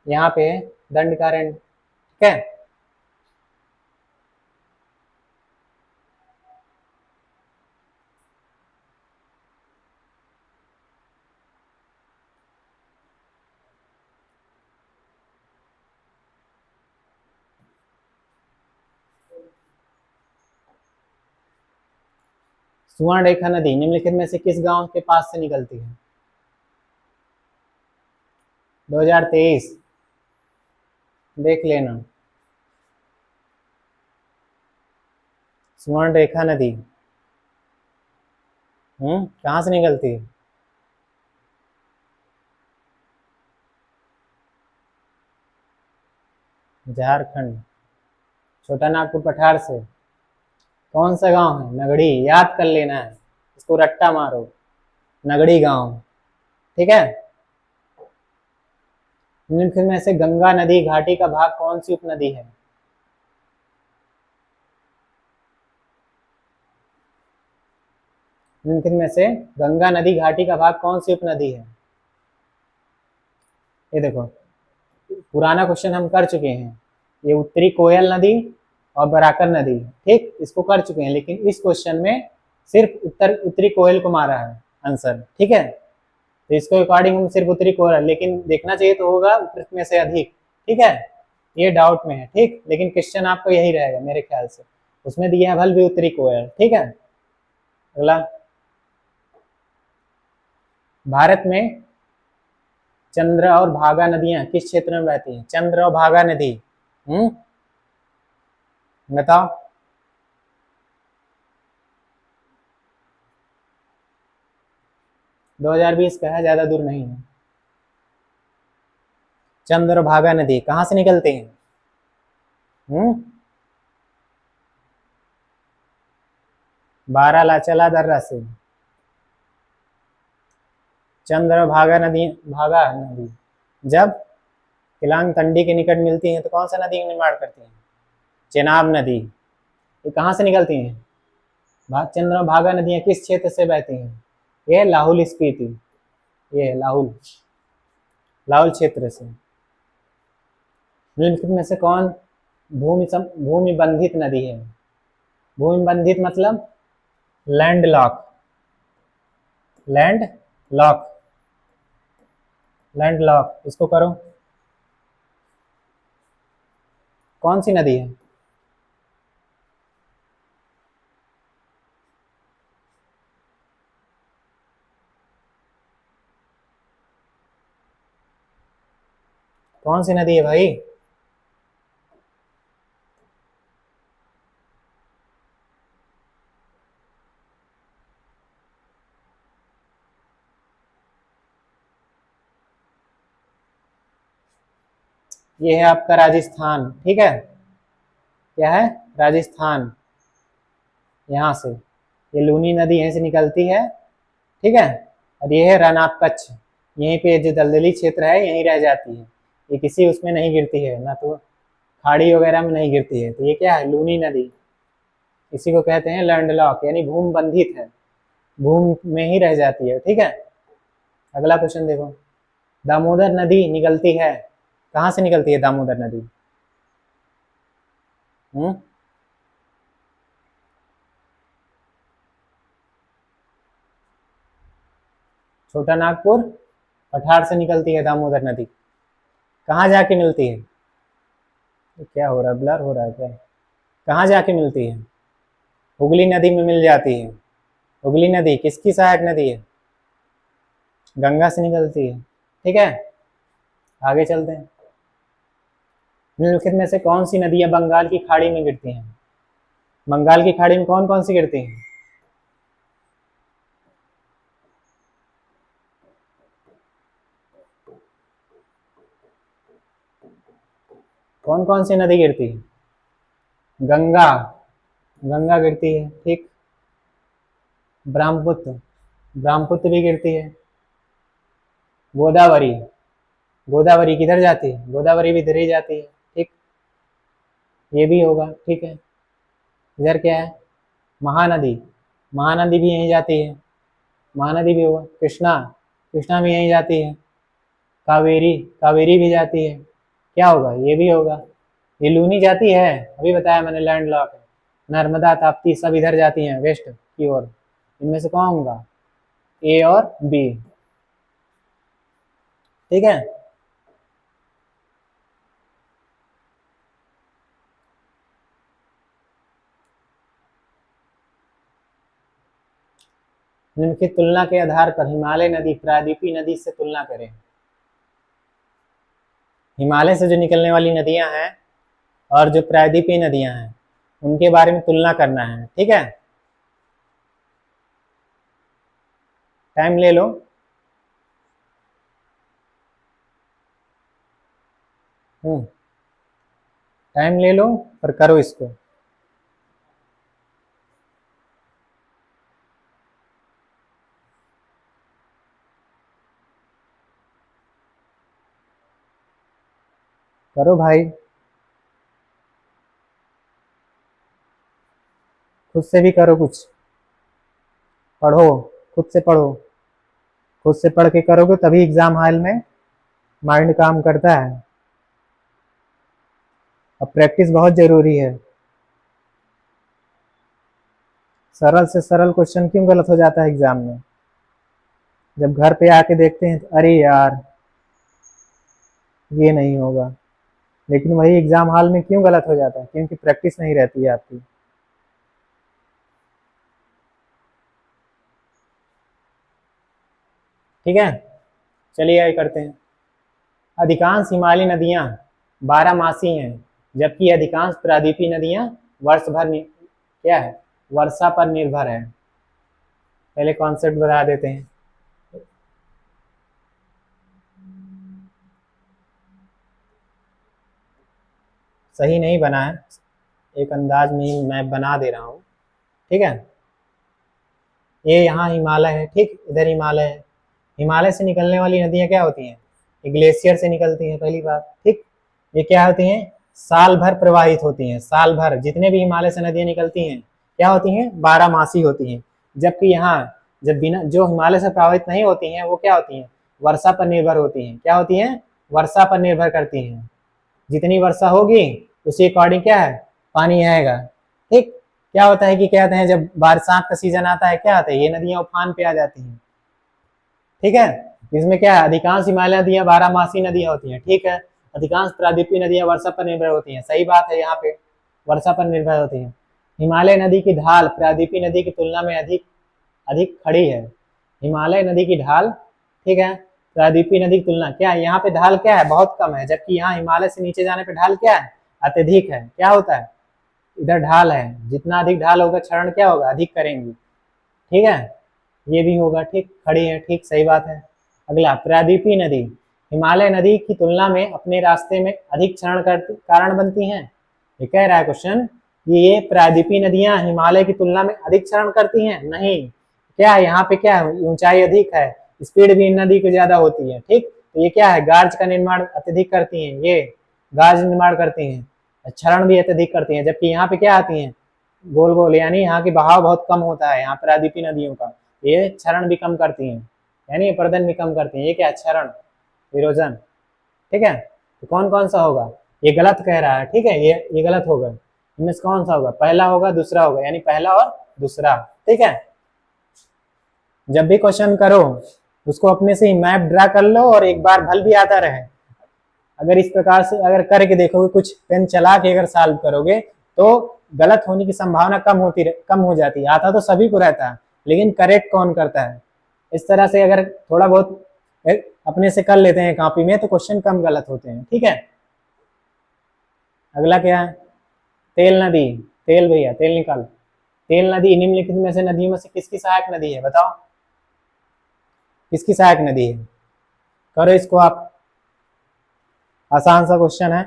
यहाँ पे है दंडकारण्य, ठीक है। सुवर्ण रेखा नदी निम्नलिखित में से किस गांव के पास से निकलती है? 2023 देख लेना। सुवर्ण रेखा नदी कहाँ से निकलती है? झारखंड, छोटा नागपुर पठार से। कौन सा गांव है? नगड़ी, याद कर लेना है, इसको रट्टा मारो। नगड़ी गांव, ठीक है। निम्नलिखित में से गंगा नदी घाटी का भाग कौन सी उपनदी है? निम्नलिखित में से गंगा नदी घाटी का भाग कौन सी उपनदी है? ये देखो, पुराना क्वेश्चन हम कर चुके हैं, ये उत्तरी कोयल नदी और बराकर नदी, ठीक, इसको कर चुके हैं, लेकिन इस क्वेश्चन में सिर्फ उत्तरी कोयल को मारा है आंसर, ठीक है। तो इसको अकॉर्डिंग हम सिर्फ उत्तरी कोयल, लेकिन देखना चाहिए तो होगा उत्तर में से अधिक, ठीक है, ये डाउट में है, ठीक, लेकिन क्वेश्चन आपको यही रहेगा मेरे ख्याल से, उसमें दिया है भल भी उत्तरी कोयल, ठीक है। अगला, भारत में चंद्र और भागा नदियां किस क्षेत्र में बहती हैं? चंद्र और भागा नदी, बताओ। दो 2020 का है, ज्यादा दूर नहीं है। चंद्र और भागा नदी कहाँ से निकलते हैं? बारालाचला दर्रा से। चंद्र और भागा नदी जब किलांग कंडी के निकट मिलती हैं तो कौन सा नदी का निर्माण करती हैं? चेनाब नदी। ये कहाँ से निकलती हैं? चंद्र और भागा नदियां किस क्षेत्र से बहती हैं? ये लाहौल स्पीति, ये लाहौल क्षेत्र से। निम्नलिखित में से कौन भूमि बंधित नदी है? भूमि बंधित मतलब लैंड लॉक, लैंड लॉक, इसको करो। कौन सी नदी है? कौन सी नदी है भाई? ये है आपका राजस्थान, ठीक है, क्या है? राजस्थान, यहाँ से ये लूनी नदी यहीं से निकलती है, ठीक है, और ये है रन ऑफ कच्छ, यहीं पे जो दलदली क्षेत्र है यहीं रह जाती है, ये किसी उसमें नहीं गिरती है, ना तो खाड़ी वगैरह में नहीं गिरती है, तो ये क्या है? लूनी नदी, इसी को कहते हैं लैंडलॉक, यानी भूमि बंधित है, भूमि में ही रह जाती है, ठीक है। अगला क्वेश्चन देखो, दामोदर नदी निकलती है, कहाँ से निकलती है दामोदर नदी? छोटा नागपुर, कठार से निकलती है दामोदर नदी। कहाँ जाके मिलती है? तो क्या हो रहा है, ब्लर हो रहा है क्या? कहाँ जाके मिलती है? हुगली नदी में मिल जाती है। हुगली नदी किसकी सहायक नदी है? गंगा से निकलती है, ठीक है। आगे चलते हैं, निम्नलिखित में से कौन सी नदियां बंगाल की खाड़ी में गिरती हैं? बंगाल की खाड़ी में कौन कौन सी गिरती हैं? कौन कौन सी नदी गिरती है? गंगा, गंगा गिरती है, ठीक। ब्रह्मपुत्र, ब्रह्मपुत्र भी गिरती है। गोदावरी, गोदावरी किधर जाती है? गोदावरी भी इधर ही जाती है, ठीक, ये भी होगा, ठीक है। इधर क्या है? महानदी, महानदी भी यहीं जाती है, महानदी भी होगा। कृष्णा, कृष्णा भी यहीं जाती है। कावेरी, कावेरी भी जाती है, क्या होगा? ये भी होगा। ये लूनी जाती है, अभी बताया मैंने, लैंड लॉक है। नर्मदा, ताप्ती सब इधर जाती हैं वेस्ट की ओर, इनमें से कौन होगा? ए और बी, ठीक है। निम्नलिखित तुलना के आधार पर हिमालय नदी प्रायद्वीपीय नदी से तुलना करें। हिमालय से जो निकलने वाली नदियां हैं और जो प्रायद्वीपीय नदियां हैं उनके बारे में तुलना करना है, ठीक है। टाइम ले लो। टाइम ले लो और करो इसको। करो भाई, खुद से भी करो कुछ। पढ़ो, खुद से पढ़ो, खुद से पढ़ के करोगे तभी एग्जाम हॉल में माइंड काम करता है। अब प्रैक्टिस बहुत जरूरी है। सरल से सरल क्वेश्चन क्यों गलत हो जाता है एग्जाम में? जब घर पे आके देखते हैं तो अरे यार ये नहीं होगा, लेकिन वही एग्जाम हॉल में क्यों गलत हो जाता है? क्योंकि प्रैक्टिस नहीं रहती है आपकी। ठीक है, चलिए आगे करते हैं। अधिकांश हिमालयी नदियां बारहमासी हैं, जबकि अधिकांश प्रायद्वीपीय नदियां वर्ष भर क्या है, वर्षा पर निर्भर है। पहले कॉन्सेप्ट बता देते हैं। सही नहीं बना है, एक अंदाज में ही मैं बना दे रहा हूँ। ठीक है, ये यहाँ हिमालय है, ठीक, इधर हिमालय है। हिमालय से निकलने वाली नदियां क्या होती हैं? ग्लेशियर से निकलती हैं, पहली बात। ठीक, ये क्या होती हैं? साल भर प्रवाहित होती हैं, साल भर जितने भी हिमालय से नदियां निकलती हैं क्या होती हैं? बारहमासी होती हैं। जबकि यहाँ जब बिना जो हिमालय से प्रभावित नहीं होती हैं वो क्या होती हैं? वर्षा पर निर्भर होती हैं। क्या होती हैं? वर्षा पर निर्भर करती हैं। जितनी वर्षा होगी उसी अकॉर्डिंग क्या है, पानी आएगा। ठीक, क्या होता है कि कहते हैं जब बरसात का सीजन आता है क्या आता है, ये नदियां उफान पे आ जाती हैं। ठीक है, इसमें क्या है, अधिकांश हिमालय नदियां बारहमासी नदियां होती हैं। ठीक है, अधिकांश प्रायद्वीपीय नदियां वर्षा पर निर्भर होती हैं, सही बात है, यहाँ पे वर्षा पर निर्भर होती हैं। हिमालय नदी की ढाल प्रायद्वीपीय नदी की तुलना में अधिक अधिक खड़ी है। हिमालय नदी की ढाल, ठीक है, प्रायद्वीपीय नदी की तुलना क्या है, यहाँ पे ढाल क्या है, बहुत कम है, जबकि यहाँ हिमालय से नीचे जाने पे ढाल क्या है, अत्यधिक है। क्या होता है, इधर ढाल है, जितना अधिक ढाल होगा क्षरण क्या होगा, अधिक करेंगी। ठीक है, ये भी होगा, ठीक, खड़ी है, ठीक, सही बात है। अगला, प्रायद्वीपीय नदी हिमालय नदी की तुलना में अपने रास्ते में अधिक क्षरण कारण बनती हैं। ये कह रहा है क्वेश्चन, ये प्रायद्वीपीय नदियां हिमालय की तुलना में अधिक क्षरण करती हैं? नहीं, क्या है, यहाँ पे क्या है, ऊंचाई अधिक है, स्पीड भी इन नदी की ज्यादा होती है। ठीक, तो ये क्या है, गार्ज का निर्माण अत्यधिक करती हैं, ये गार्ज निर्माण करती हैं, क्षरण भी अत्यधिक करती हैं। जबकि यहाँ पे क्या आती हैं, गोल गोल, यानी यहाँ की बहाव बहुत कम होता है यहाँ प्रायद्वीपीय नदियों का, ये क्षरण भी कम करती हैं, यानी प्रदन भी कम करती हैं। ये क्या, क्षरण, विरोजन। ठीक है, तो कौन कौन सा होगा, ये गलत कह रहा है। ठीक है, ये गलत होगा, इनमें से कौन सा होगा, पहला होगा दूसरा होगा, यानी पहला और दूसरा। ठीक है, जब भी क्वेश्चन करो उसको अपने से ही मैप ड्रा कर लो और एक बार भल भी आता रहे। अगर इस प्रकार से अगर करके देखोगे, कुछ पेन चला के अगर सॉल्व करोगे तो गलत होने की संभावना कम हो जाती है। आता तो सभी को रहता है, लेकिन करेक्ट कौन करता है। इस तरह से अगर थोड़ा बहुत अपने से कर लेते हैं कॉपी में तो क्वेश्चन कम गलत होते हैं। ठीक है, अगला क्या है, तेल नदी, तेल भैया तेल निकाल। तेल नदी निम्नलिखित में से नदियों में से किसकी सहायक नदी है, बताओ किसकी सहायक नदी है? करो इसको आप, आसान सा क्वेश्चन है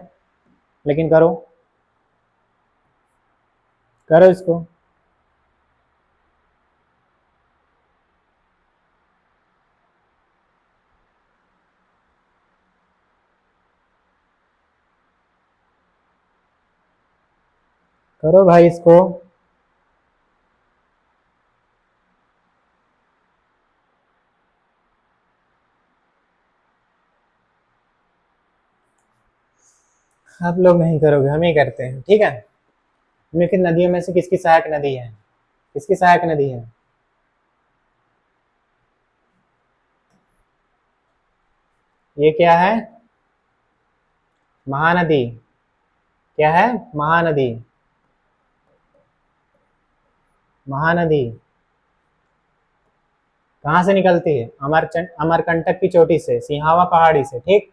लेकिन करो, करो इसको। करो भाई इसको। आप लोग नहीं करोगे, हम ही करते हैं। ठीक है, निम्नलिखित नदियों में से किसकी सहायक नदी है, किसकी सहायक नदी है? ये क्या है, महानदी। क्या है, महानदी, महानदी कहाँ से निकलती है, अमरकंटक की चोटी से, सिंहावा पहाड़ी से। ठीक,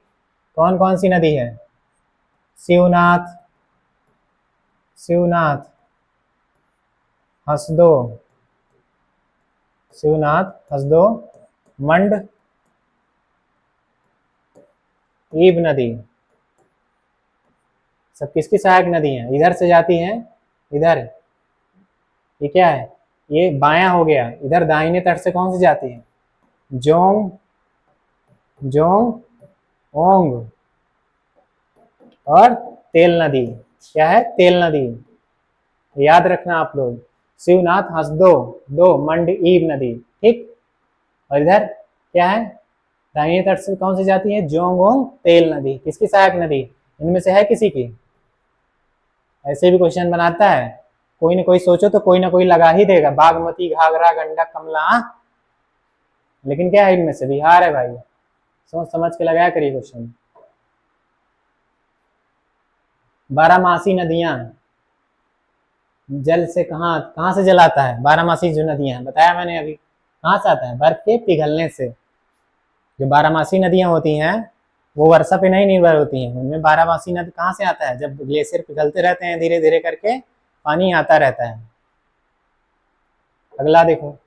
कौन कौन सी नदी है, शिवनाथ, शिवनाथ, हसदो, शिवनाथ, हसदो, मंड, ईब नदी, सब किसकी सहायक नदी है, इधर से जाती हैं, इधर। ये क्या है, ये बायां हो गया, इधर दाहिने तट से कौन सी जाती है, जोंग, जोंग, ओंग और तेल नदी। क्या है, तेल नदी, याद रखना आप लोग। शिवनाथ हसदो, दो मंडईब नदी, ठीक। और इधर क्या है, दाहिने तट से कौन सी जाती है, जोंगोंग तेल नदी, किसकी सहायक नदी, इनमें से है किसी की। ऐसे भी क्वेश्चन बनाता है, कोई ना कोई सोचो तो कोई ना कोई लगा ही देगा, बागमती, घाघरा, गंडक, कमला, लेकिन क्या है इनमें से, बिहार है भाई, सोच समझ के लगाया करिए क्वेश्चन। बारहमासी नदियां जल से कहाँ कहाँ से जल आता है, बारहमासी जो नदियां बताया मैंने अभी, कहाँ से आता है, बर्फ के पिघलने से। जो बारहमासी नदियां होती हैं वो वर्षा पे नहीं निर्भर होती हैं, उनमें बारहमासी नदी कहाँ से आता है, जब ग्लेशियर पिघलते रहते हैं धीरे धीरे करके पानी आता रहता है। अगला देखो,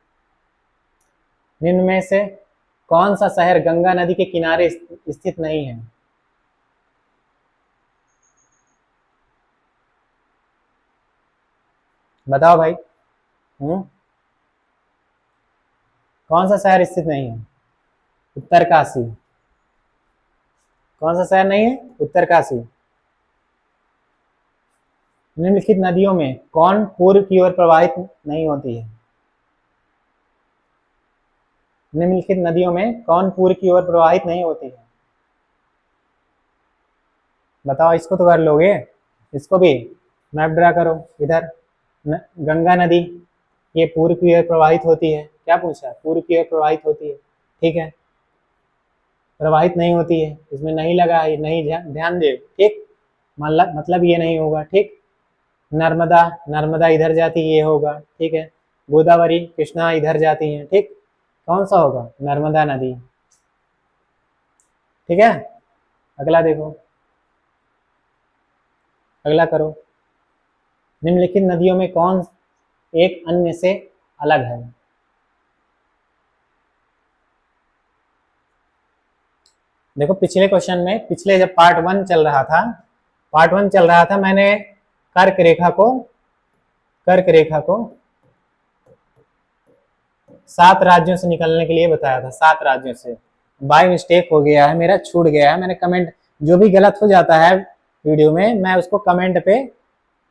निम्न में से कौन सा शहर गंगा नदी के किनारे स्थित नहीं है। बताओ भाई। कौन सा शहर स्थित नहीं है, उत्तरकाशी। कौन सा शहर नहीं है, उत्तरकाशी। निम्नलिखित नदियों में कौन पूर्व की ओर प्रवाहित नहीं होती है। निम्नलिखित नदियों में कौन पूर्व की ओर प्रवाहित नहीं होती है, बताओ, इसको तो कर लोगे, इसको भी मैप ड्रा करो। इधर गंगा नदी ये पूर्व की ओर प्रवाहित होती है, क्या पूछा, पूर्व की ओर प्रवाहित होती है, ठीक है, प्रवाहित नहीं होती है, इसमें नहीं लगा है, नहीं ध्यान दे, ठीक, मतलब ये नहीं होगा, ठीक। नर्मदा, नर्मदा इधर जाती है, ये होगा, ठीक है। गोदावरी, कृष्णा इधर जाती हैं, ठीक, कौन सा होगा, नर्मदा नदी, ठीक है। अगला देखो, अगला करो, निम्नलिखित नदियों में कौन एक अन्य से अलग है। देखो पिछले क्वेश्चन में, पिछले जब पार्ट वन चल रहा था, मैंने कर्क रेखा को 7 राज्यों से निकलने के लिए बताया था, 7 राज्यों से। बाय मिस्टेक हो गया है मेरा, छूट गया है, मैंने कमेंट, जो भी गलत हो जाता है वीडियो में मैं उसको कमेंट पे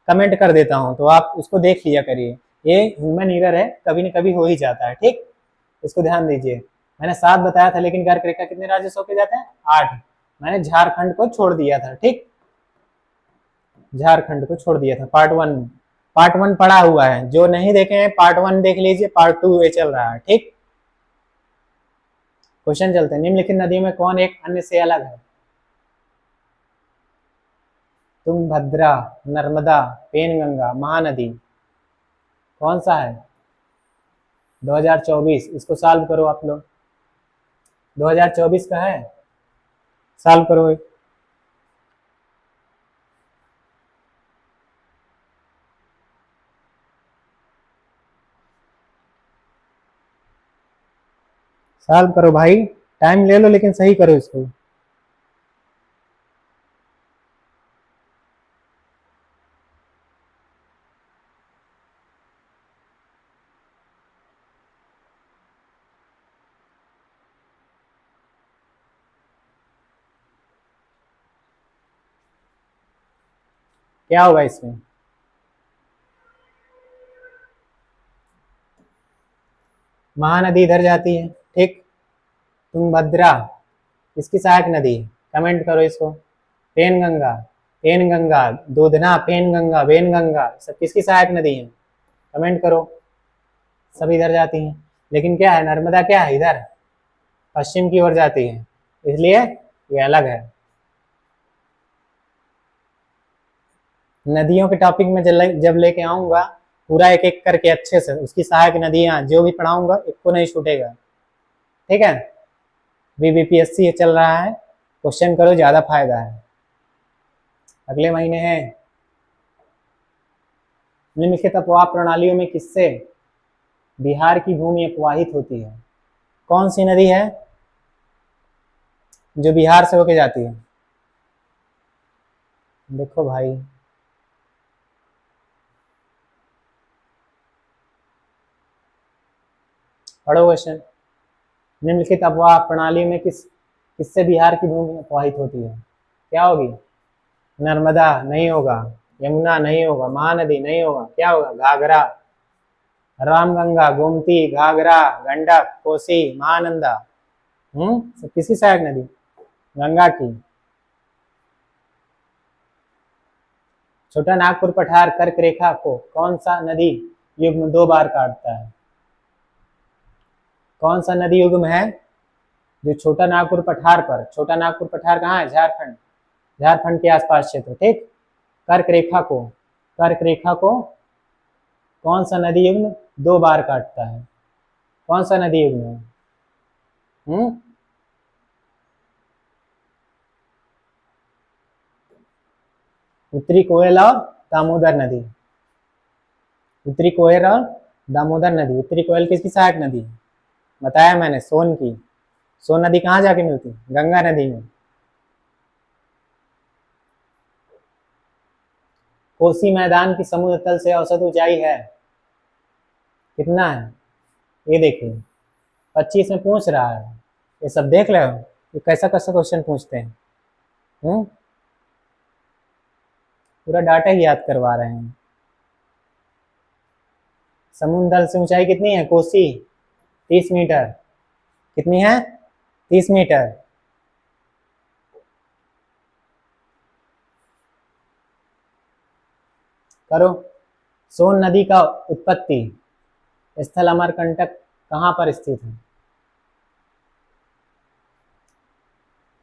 कमेंट कर देता हूँ, तो आप उसको देख लिया करिए, ये ह्यूमन एरर है, कभी न कभी हो ही जाता है, ठीक, इसको ध्यान दीजिए। मैंने 7 बताया था, लेकिन कर्क रेखा कितने राज्य से होके जाते हैं, 8। मैंने झारखंड को छोड़ दिया था, ठीक, झारखंड को छोड़ दिया था पार्ट वन पड़ा हुआ है, जो नहीं देखे हैं पार्ट वन देख लीजिए, पार्ट टू ये चल रहा है, ठीक। क्वेश्चन चलते हैं, निम्नलिखित नदियों में कौन एक अन्य से अलग है। तुंगभद्रा, नर्मदा, पेनगंगा, महानदी, कौन सा है, 2024, इसको सॉल्व करो आप लोग, 2024 का है, सॉल्व करो। सॉल्व करो भाई, टाइम ले लो लेकिन सही करो इसको। क्या होगा इसमें, महानदी इधर जाती है, ठीक, तुंगभद्रा इसकी सहायक नदी है, कमेंट करो इसको। पेनगंगा, पेनगंगा, दूधना, पेनगंगा, वेनगंगा, सब किसकी सहायक नदी है, कमेंट करो, सब इधर जाती हैं, लेकिन क्या है, नर्मदा क्या है, इधर पश्चिम की ओर जाती है, इसलिए ये अलग है। नदियों के टॉपिक में जब लेके आऊंगा पूरा एक एक करके अच्छे से, उसकी सहायक नदियां जो भी पढ़ाऊंगा एक को नहीं छूटेगा, ठीक है। बीबीपीएससी चल रहा है, क्वेश्चन करो, ज्यादा फायदा है। अगले महीने है, निम्नलिखित अपवाह प्रणालियों में किससे बिहार की भूमि अपवाहित होती है, कौन सी नदी है जो बिहार से होके जाती है, देखो भाई, पढ़ो क्वेश्चन। निम्नलिखित अपवाह प्रणाली में किससे बिहार की भूमि अपवाहित होती है, क्या होगी, नर्मदा नहीं होगा, यमुना नहीं होगा, महानदी नहीं होगा, क्या होगा, घाघरा, रामगंगा, गोमती, घाघरा, गंडक, कोसी, महानंदा। सब किसकी सहायक नदी? गंगा की। छोटा नागपुर पठार कर्क रेखा को कौन सा नदी युग्म 2 बार काटता है? कौन सा नदी युग्म है जो छोटा नागपुर पठार पर, छोटा नागपुर पठार कहाँ है? झारखंड, झारखंड के आसपास क्षेत्र, ठीक। कर्क रेखा को, कर्क रेखा को कौन सा नदी युग्म 2 बार काटता है? कौन सा नदी युग्म है? उत्तरी कोयल और दामोदर नदी। उत्तरी कोयल और दामोदर नदी। उत्तरी कोयल किसकी सहायक नदी है? बताया मैंने, सोन की। सोन नदी कहाँ जाके मिलती है? गंगा नदी में। कोसी मैदान की समुद्र तल से औसत ऊंचाई है कितना है? ये देखिए 25 में पूछ रहा है। ये सब देख रहे हो ये कैसा कैसा क्वेश्चन पूछते हैं। पूरा डाटा ही याद करवा रहे हैं। समुद्र तल से ऊंचाई कितनी है कोसी? 30 मीटर। कितनी है? 30 मीटर। करो। सोन नदी का उत्पत्ति स्थल अमरकंटक कहाँ पर स्थित है?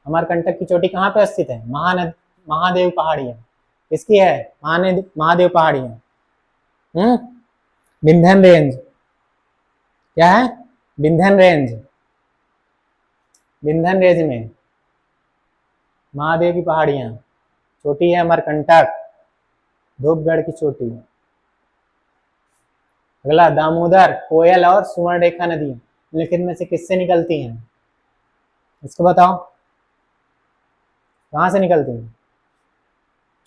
अमरकंटक की चोटी कहाँ पर स्थित है? महादेव पहाड़ियां। किसकी है? महादेव पहाड़ियां। विंध्यन रेंज। क्या है? विंध्यन रेंज। विंध्यन रेंज में महादेव की पहाड़ियां, चोटी है अमरकंटक, धूपगढ़ की चोटी। अगला, दामोदर, कोयल और सुवर्णरेखा नदी निम्नलिखित में से किससे निकलती हैं? इसको बताओ। कहाँ से निकलती हैं?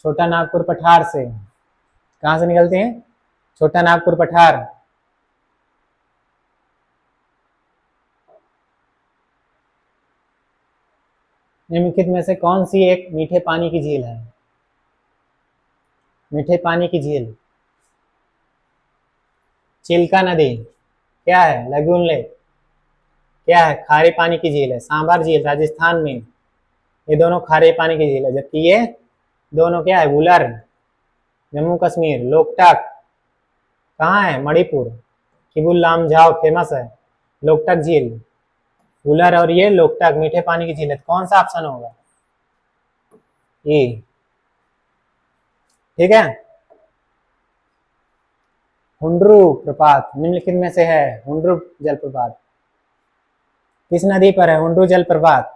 छोटा नागपुर पठार से। कहाँ से निकलती हैं? छोटा नागपुर पठार। निम्नलिखित में से कौन सी एक मीठे पानी की झील है? मीठे पानी की झील। चिल्का नदी। क्या है? Lagoon lake. क्या है? खारे पानी की झील है। सांभर झील राजस्थान में, ये दोनों खारे पानी की झील है। जबकि ये दोनों क्या है? वुलर जम्मू कश्मीर। लोकटक कहाँ है? मणिपुर। किबुल लामझाओ फेमस है। लोकटक झील। वुलर और ये लोकटक मीठे पानी की झील है। कौन सा ऑप्शन होगा? ये, ठीक है। हुंड्रू प्रपात निम्नलिखित में से है? हुंड्रू जलप्रपात किस नदी पर है? हुंड्रू जलप्रपात।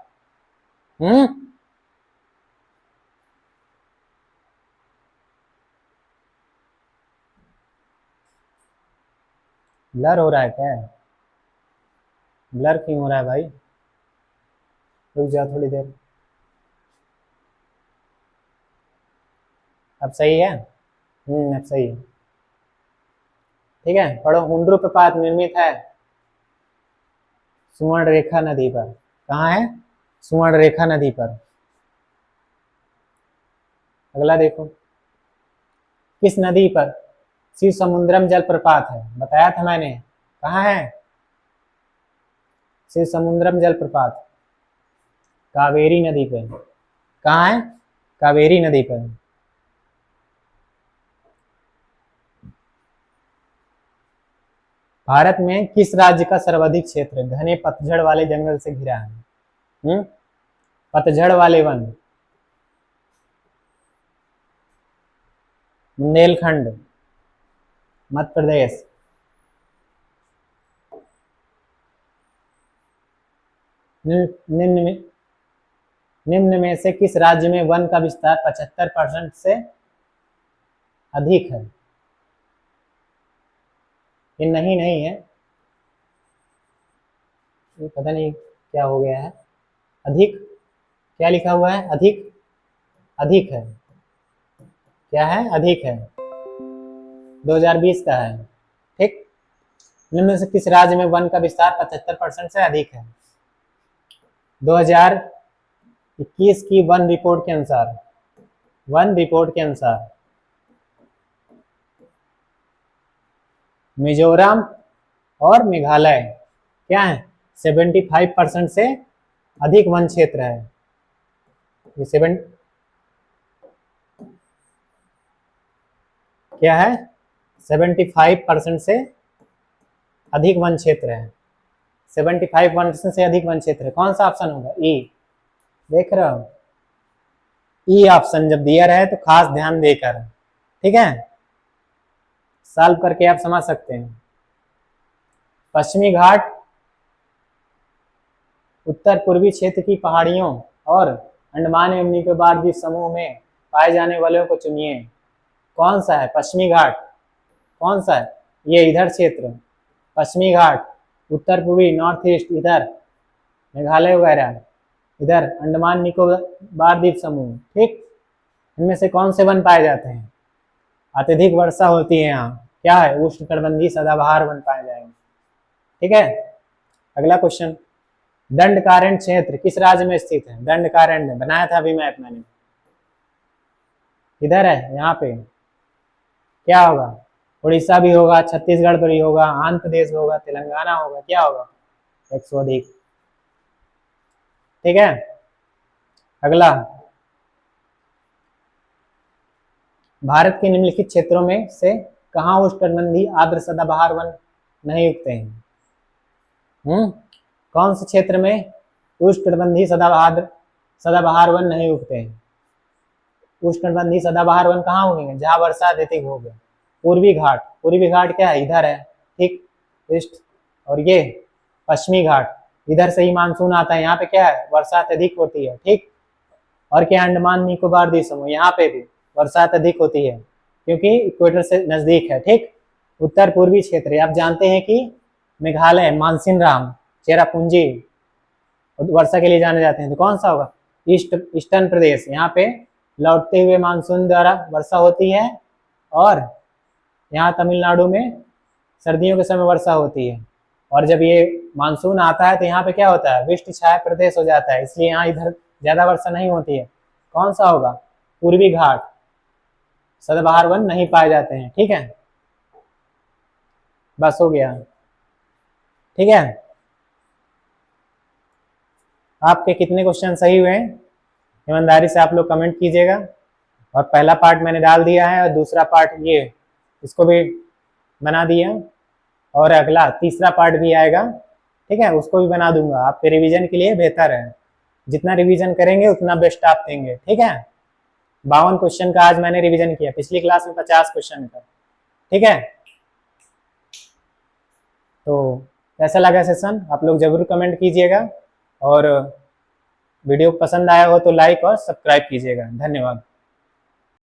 ब्लर हो रहा है क्या? ब्लर क्यों हो रहा है भाई? रुक जाओ थोड़ी देर। अब सही है? अब सही है। ठीक है, पढ़ो। हुंड्रू प्रपात निर्मित है सुवर्णरेखा नदी पर। कहाँ है? सुवर्णरेखा नदी पर। अगला देखो, किस नदी पर शिव समुद्रम जलप्रपात है? बताया था मैंने। कहाँ है शिव समुद्रम जलप्रपात? कावेरी नदी पे। कहाँ है? कावेरी नदी पर। भारत में किस राज्य का सर्वाधिक क्षेत्र घने पतझड़ वाले जंगल से घिरा है? पतझड़ वाले वन। बुंदेलखंड, मध्य प्रदेश। निम्न में से किस राज्य में वन का विस्तार 75% से अधिक है? ये नहीं है, ये पता नहीं क्या हो गया है। अधिक, क्या लिखा हुआ है? अधिक, अधिक है। क्या है? अधिक है। 2020 का है, ठीक। निम्न से किस राज्य में वन का विस्तार 75% से अधिक है? 2021 की वन रिपोर्ट के अनुसार, वन रिपोर्ट के अनुसार मिजोरम और मेघालय क्या है, 75% से अधिक वन क्षेत्र है। ये क्या है, 75% से अधिक वन क्षेत्र है। 75% से अधिक वन क्षेत्र है, कौन सा ऑप्शन होगा? ई। देख रहे हो, ई ऑप्शन जब दिया रहे तो खास ध्यान देकर, ठीक है, सॉल्व करके आप समझ सकते हैं। पश्चिमी घाट उत्तर पूर्वी क्षेत्र की पहाड़ियों और अंडमान एवं निकोबार द्वीप समूह में पाए जाने वालों को चुनिए। कौन सा है पश्चिमी घाट? कौन सा है? ये इधर क्षेत्र पश्चिमी घाट, उत्तर पूर्वी नॉर्थ ईस्ट इधर मेघालय वगैरह, इधर अंडमान निकोबार द्वीप समूह, ठीक। इनमें से कौन से वन पाए जाते हैं? अत्यधिक वर्षा होती है यहाँ, क्या है? उष्णकटिबंधीय सदाबहार वन पाए जाएंगे, ठीक है। अगला क्वेश्चन, दंडकारण्य क्षेत्र किस राज्य में स्थित है? दंडकारण्य बनाया था अभी मैप मैंने, इधर है, यहाँ पे। क्या होगा? उड़ीसा भी होगा, छत्तीसगढ़ भी होगा, आंध्र प्रदेश होगा, तेलंगाना होगा, क्या होगा? 100 अधिक, ठीक है। अगला, भारत के निम्नलिखित क्षेत्रों में से कहाँ उष्णकटिबंधीय आर्द्र सदाबहार वन नहीं उगते हैं? कौन से क्षेत्र में उष्णकटिबंधीय सदाबहार वन नहीं उगते हैं? उष्णकटिबंधीय सदाबहार वन कहाँ उगेंगे? जहाँ वर्षा अधिक हो गया। पूर्वी घाट, पूर्वी घाट क्या है? इधर है, ठीक, ईस्ट। और ये पश्चिमी घाट, इधर से ही मानसून आता है, यहाँ पे क्या है? वर्षा अधिक होती है, ठीक। और क्या? अंडमान निकोबार द्वीप समूह, यहाँ पे भी वर्षा अधिक होती है क्योंकि इक्वेटर से नजदीक है, ठीक। उत्तर पूर्वी क्षेत्र, आप जानते हैं कि मेघालय, मानसिनराम, चेरापूंजी वर्षा के लिए जाने जाते हैं, तो कौन सा होगा? ईस्टर्न प्रदेश, यहाँ पे लौटते हुए मानसून द्वारा वर्षा होती है, और यहाँ तमिलनाडु में सर्दियों के समय वर्षा होती है। और जब ये मानसून आता है तो यहाँ पे क्या होता है? वृष्टि छाया प्रदेश हो जाता है, इसलिए यहाँ इधर ज्यादा वर्षा नहीं होती है। कौन सा होगा? पूर्वी घाट, सदाबहार वन नहीं पाए जाते हैं, ठीक है। बस हो गया, ठीक है। आपके कितने क्वेश्चन सही हुए हैं ईमानदारी से आप लोग कमेंट कीजिएगा। और पहला पार्ट मैंने डाल दिया है, और दूसरा पार्ट ये, इसको भी बना दिया, और अगला तीसरा पार्ट भी आएगा, ठीक है, उसको भी बना दूंगा। आपके रिवीजन के लिए बेहतर है, जितना रिवीजन करेंगे उतना बेस्ट आप देंगे, ठीक है। 52 क्वेश्चन का आज मैंने रिवीजन किया, पिछली क्लास में 50 क्वेश्चन का, ठीक है। तो कैसा लगा सेशन, आप लोग जरूर कमेंट कीजिएगा, और वीडियो पसंद आया हो तो लाइक और सब्सक्राइब कीजिएगा। धन्यवाद।